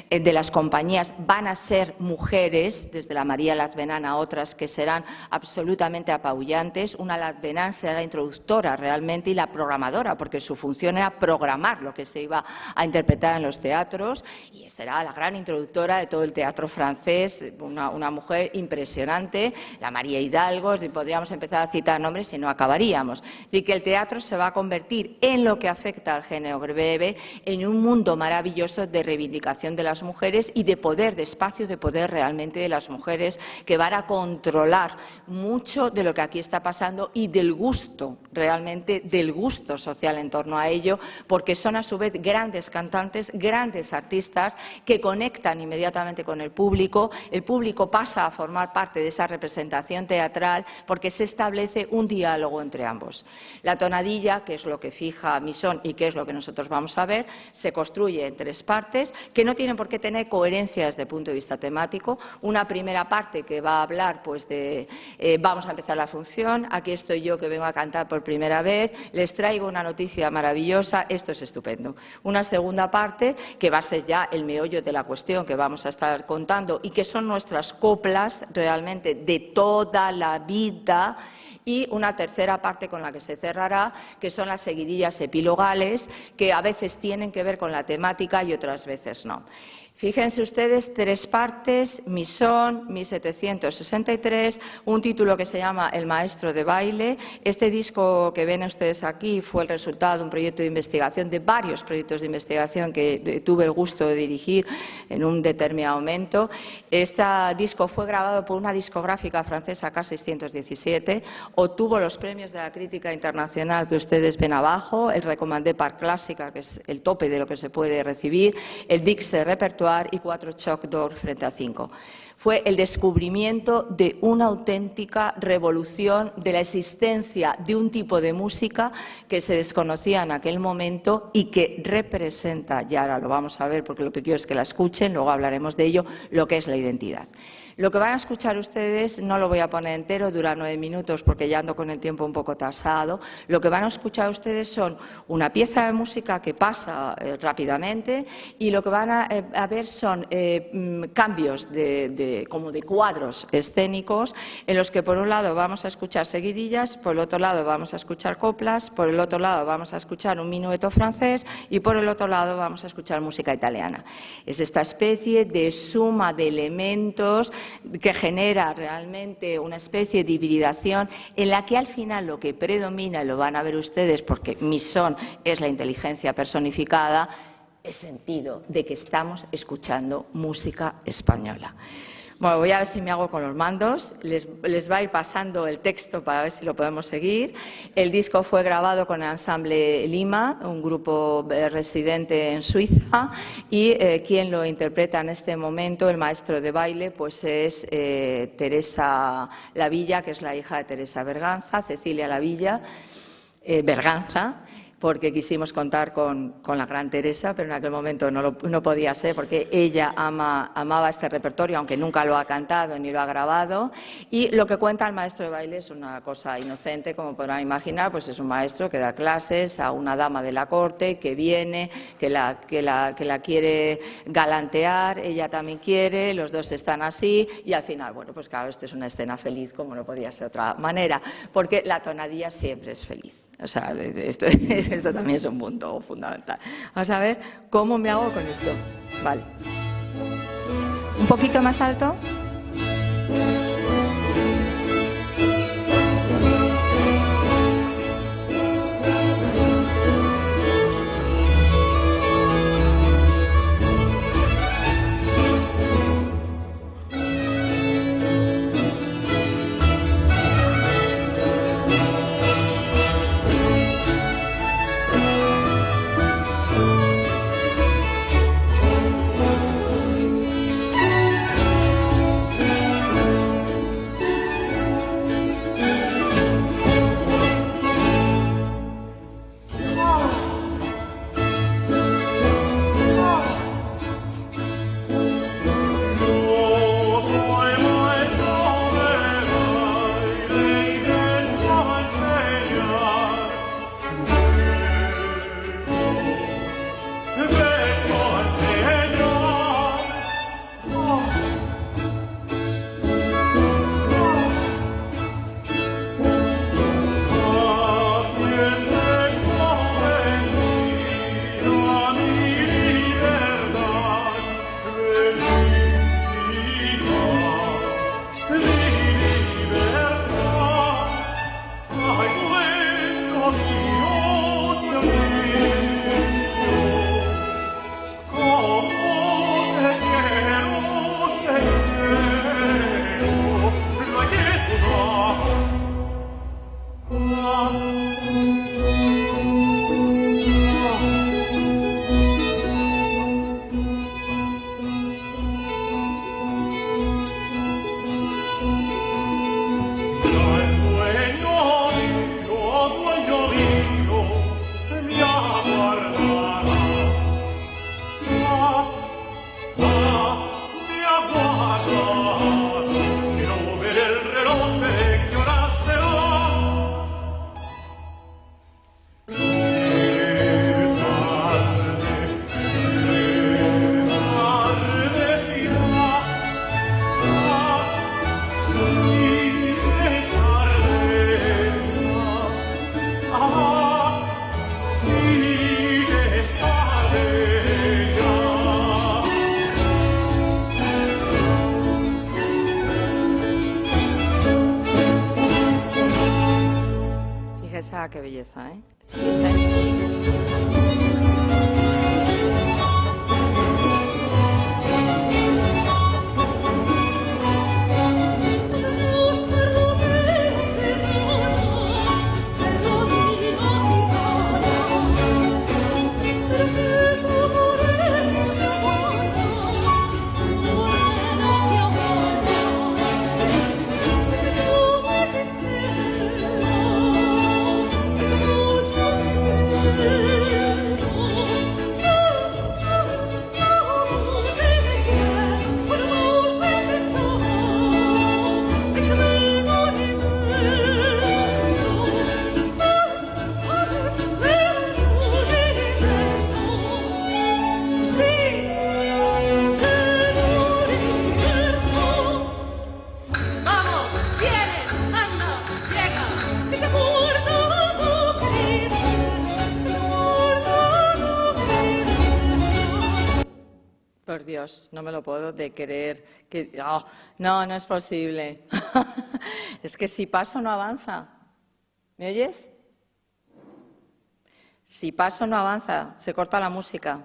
de las compañías van a ser mujeres, desde la María Lazbenán a otras que serán absolutamente apabullantes. Una Lazbenán será la introductora realmente y la programadora, porque su función era programar lo que se iba a interpretar en los teatros, y será la gran introductora de todo el teatro francés, una mujer impresionante, la María Hidalgo, podríamos empezar a citar nombres y no acabaríamos. Es decir, que el teatro se va a convertir en lo que afecta al género breve, en un mundo maravilloso de reivindicación de las mujeres y de poder, de espacio de poder realmente de las mujeres, que van a controlar mucho de lo que aquí está pasando y del gusto, realmente del gusto social en torno a ello, porque son a su vez grandes cantantes, grandes artistas que conectan inmediatamente con el público pasa a formar parte de esa representación teatral porque se establece un diálogo entre ambos. La tonadilla, que es lo que fija Misson y que es lo que nosotros vamos a ver, se construye en tres partes que no tienen por qué tener coherencia desde el punto de vista temático. Una primera parte que va a hablar pues, de vamos a empezar la función, aquí estoy yo que vengo a cantar por primera vez, les traigo una noticia maravillosa, esto es estupendo. Una segunda parte que va a ser ya el meollo de la cuestión que vamos a estar contando y que son nuestras coplas realmente de toda la vida. Y una tercera parte con la que se cerrará, que son las seguidillas epilogales, que a veces tienen que ver con la temática y otras veces no. Fíjense ustedes, 3 partes, Mi son, 1763, un título que se llama El maestro de baile. Este disco que ven ustedes aquí fue el resultado de un proyecto de investigación, de varios proyectos de investigación que tuve el gusto de dirigir en un determinado momento. Este disco fue grabado por una discográfica francesa, K617, obtuvo los premios de la crítica internacional que ustedes ven abajo, el Recommandé par Clásica, que es el tope de lo que se puede recibir, el Dix de Repertoire y 4 Choc d'Or frente a 5. Fue el descubrimiento de una auténtica revolución de la existencia de un tipo de música que se desconocía en aquel momento y que representa, y ahora lo vamos a ver porque lo que quiero es que la escuchen, luego hablaremos de ello, lo que es la identidad. Lo que van a escuchar ustedes, no lo voy a poner entero, dura 9 minutos porque ya ando con el tiempo un poco tasado. Lo que van a escuchar ustedes son una pieza de música que pasa rápidamente y lo que van a ver son cambios como de cuadros escénicos en los que por un lado vamos a escuchar seguidillas, por el otro lado vamos a escuchar coplas, por el otro lado vamos a escuchar un minueto francés y por el otro lado vamos a escuchar música italiana. Es esta especie de suma de elementos que genera realmente una especie de hibridación en la que al final lo que predomina, y lo van a ver ustedes porque mi son es la inteligencia personificada, el sentido de que estamos escuchando música española. Bueno, voy a ver si me hago con los mandos, les va a ir pasando el texto para ver si lo podemos seguir. El disco fue grabado con el Ensemble Lima, un grupo residente en Suiza, y quien lo interpreta en este momento, el maestro de baile, pues es Teresa Lavilla, que es la hija de Teresa Berganza, Cecilia Lavilla Berganza, porque quisimos contar con la gran Teresa, pero en aquel momento no podía ser, porque ella amaba este repertorio, aunque nunca lo ha cantado ni lo ha grabado. Y lo que cuenta el maestro de baile es una cosa inocente, como podrán imaginar, pues es un maestro que da clases a una dama de la corte que viene, que la quiere galantear, ella también quiere, los dos están así, y al final, bueno, pues claro, esto es una escena feliz, como no podía ser de otra manera, porque la tonadilla siempre es feliz. O sea, esto también es un punto fundamental. Vamos a ver cómo me hago con esto. Vale. Un poquito más alto. Ah, qué belleza, ¿eh? Esta pieza es... Por Dios, no me lo puedo de creer. Que, oh, no, no es posible. Es que si paso no avanza. ¿Me oyes? Si paso no avanza, se corta la música.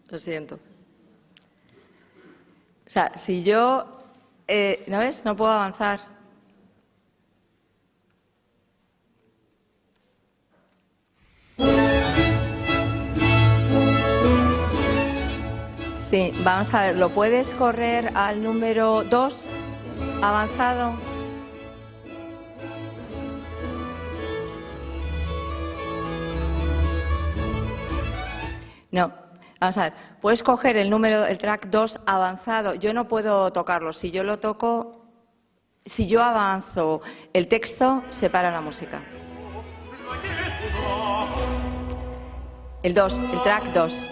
Lo siento. O sea, si yo, ¿no ves? No puedo avanzar. Sí, vamos a ver, ¿lo puedes correr al número 2, avanzado? No, vamos a ver, puedes coger el track 2 avanzado. Yo no puedo tocarlo, si yo lo toco, si yo avanzo el texto, se para la música. El 2, el track 2.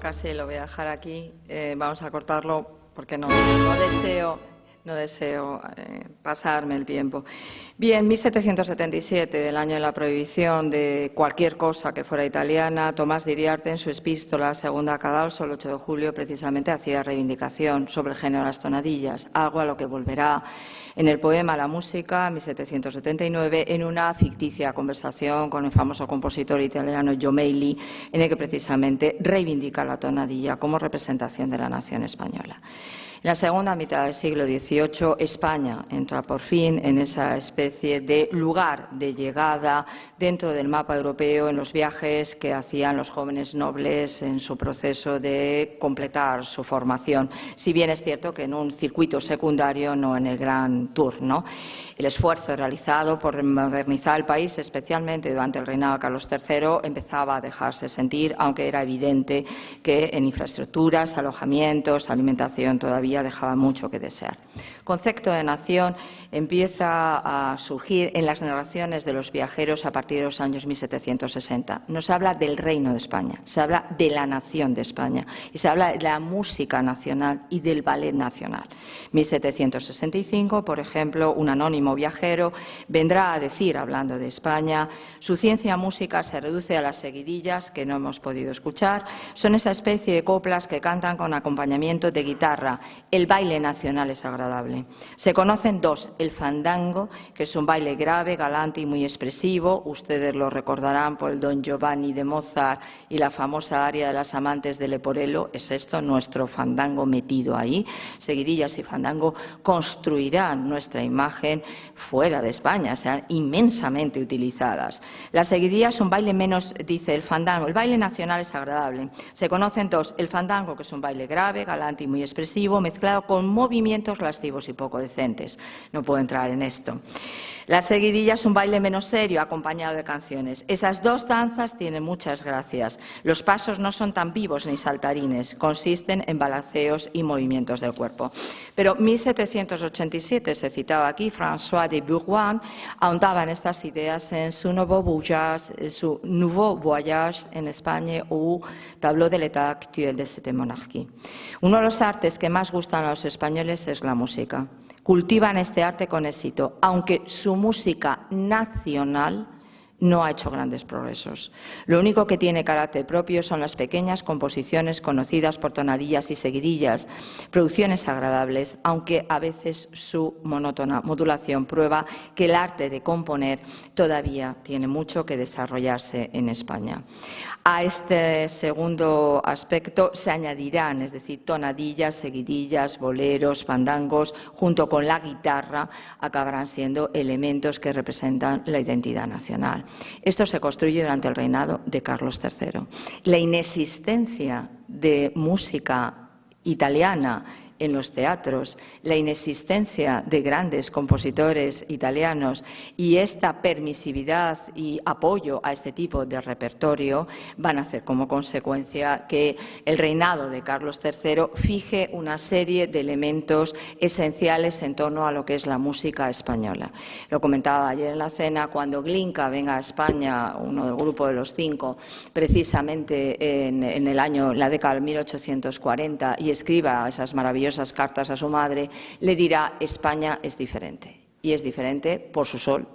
Casi lo voy a dejar aquí, vamos a cortarlo porque no deseo pasarme el tiempo. Bien, 1777, el año de la prohibición de cualquier cosa que fuera italiana, Tomás de Iriarte, en su epístola segunda a Cadalso, el 8 de julio, precisamente hacía reivindicación sobre el género de las tonadillas, algo a lo que volverá en el poema La música, 1779, en una ficticia conversación con el famoso compositor italiano Jommelli, en el que precisamente reivindica la tonadilla como representación de la nación española. En la segunda mitad del siglo XVIII, España entra por fin en esa especie de lugar de llegada dentro del mapa europeo en los viajes que hacían los jóvenes nobles en su proceso de completar su formación, si bien es cierto que en un circuito secundario, no en el Gran Tour, ¿no? El esfuerzo realizado por modernizar el país, especialmente durante el reinado de Carlos III, empezaba a dejarse sentir, aunque era evidente que en infraestructuras, alojamientos, alimentación todavía dejaba mucho que desear. El concepto de nación empieza a surgir en las narraciones de los viajeros a partir de los años 1760. No se habla del Reino de España, se habla de la nación de España y se habla de la música nacional y del ballet nacional. 1765, por ejemplo, un anónimo viajero vendrá a decir, hablando de España, su ciencia música se reduce a las seguidillas que no hemos podido escuchar, son esa especie de coplas que cantan con acompañamiento de guitarra. El baile nacional es agradable. Se conocen dos, el fandango, que es un baile grave, galante y muy expresivo. Ustedes lo recordarán por el Don Giovanni de Mozart y la famosa aria de las amantes de Leporello. Es esto, nuestro fandango metido ahí. Seguidillas y fandango construirán nuestra imagen fuera de España, serán inmensamente utilizadas. Las seguidillas son un baile menos, dice el fandango. El baile nacional es agradable. Se conocen dos, el fandango, que es un baile grave, galante y muy expresivo, mezclado con movimientos lascivos y poco decentes. No puedo entrar en esto. La seguidilla es un baile menos serio, acompañado de canciones. Esas dos danzas tienen muchas gracias. Los pasos no son tan vivos ni saltarines, consisten en balanceos y movimientos del cuerpo. Pero 1787, se citaba aquí, François de Bourgoin ahondaba en estas ideas en su Nouveau Voyage en España o Tableau de l'état actuel de cette monarquie. Uno de los artes que más gustan a los españoles es la música. Cultivan este arte con éxito, aunque su música nacional no ha hecho grandes progresos. Lo único que tiene carácter propio son las pequeñas composiciones conocidas por tonadillas y seguidillas, producciones agradables, aunque a veces su monótona modulación prueba que el arte de componer todavía tiene mucho que desarrollarse en España. A este segundo aspecto se añadirán, es decir, tonadillas, seguidillas, boleros, fandangos, junto con la guitarra, acabarán siendo elementos que representan la identidad nacional. Esto se construye durante el reinado de Carlos III. La inexistencia de música italiana en los teatros, la inexistencia de grandes compositores italianos y esta permisividad y apoyo a este tipo de repertorio van a hacer como consecuencia que el reinado de Carlos III fije una serie de elementos esenciales en torno a lo que es la música española. Lo comentaba ayer en la cena, cuando Glinka venga a España, uno del grupo de los 5, precisamente en la década de 1840, y escriba esas maravillosas cartas a su madre, le dirá: España es diferente. Y es diferente por su sol,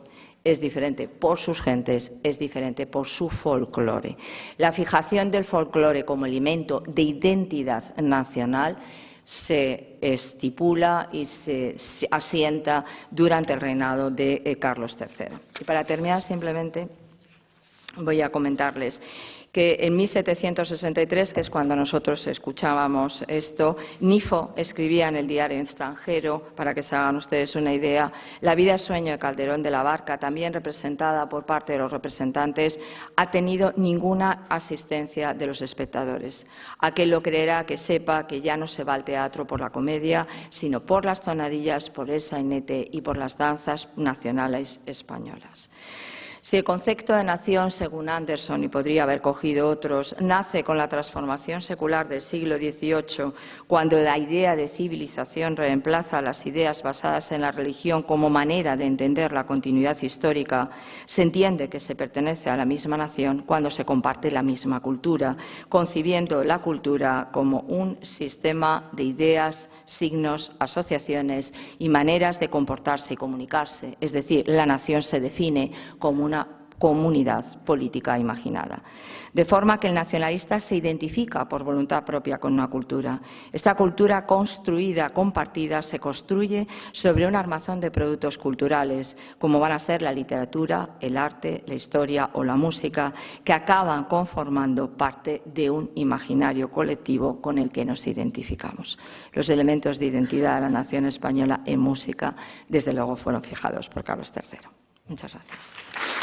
es diferente por sus gentes, es diferente por su folclore. La fijación del folclore como elemento de identidad nacional se estipula y se asienta durante el reinado de Carlos III. Y para terminar, simplemente voy a comentarles que en 1763, que es cuando nosotros escuchábamos esto, Nifo escribía en el Diario Extranjero, para que se hagan ustedes una idea, la vida es sueño de Calderón de la Barca, también representada por parte de los representantes, ha tenido ninguna asistencia de los espectadores. Aquel lo creerá que sepa que ya no se va al teatro por la comedia, sino por las tonadillas, por el sainete y por las danzas nacionales españolas. Si el concepto de nación, según Anderson, y podría haber cogido otros, nace con la transformación secular del siglo XVIII, cuando la idea de civilización reemplaza las ideas basadas en la religión como manera de entender la continuidad histórica, se entiende que se pertenece a la misma nación cuando se comparte la misma cultura, concibiendo la cultura como un sistema de ideas, signos, asociaciones y maneras de comportarse y comunicarse. Es decir, la nación se define como una comunidad política imaginada. De forma que el nacionalista se identifica por voluntad propia con una cultura. Esta cultura construida, compartida, se construye sobre un armazón de productos culturales, como van a ser la literatura, el arte, la historia o la música, que acaban conformando parte de un imaginario colectivo con el que nos identificamos. Los elementos de identidad de la nación española en música, desde luego, fueron fijados por Carlos III. Muchas gracias.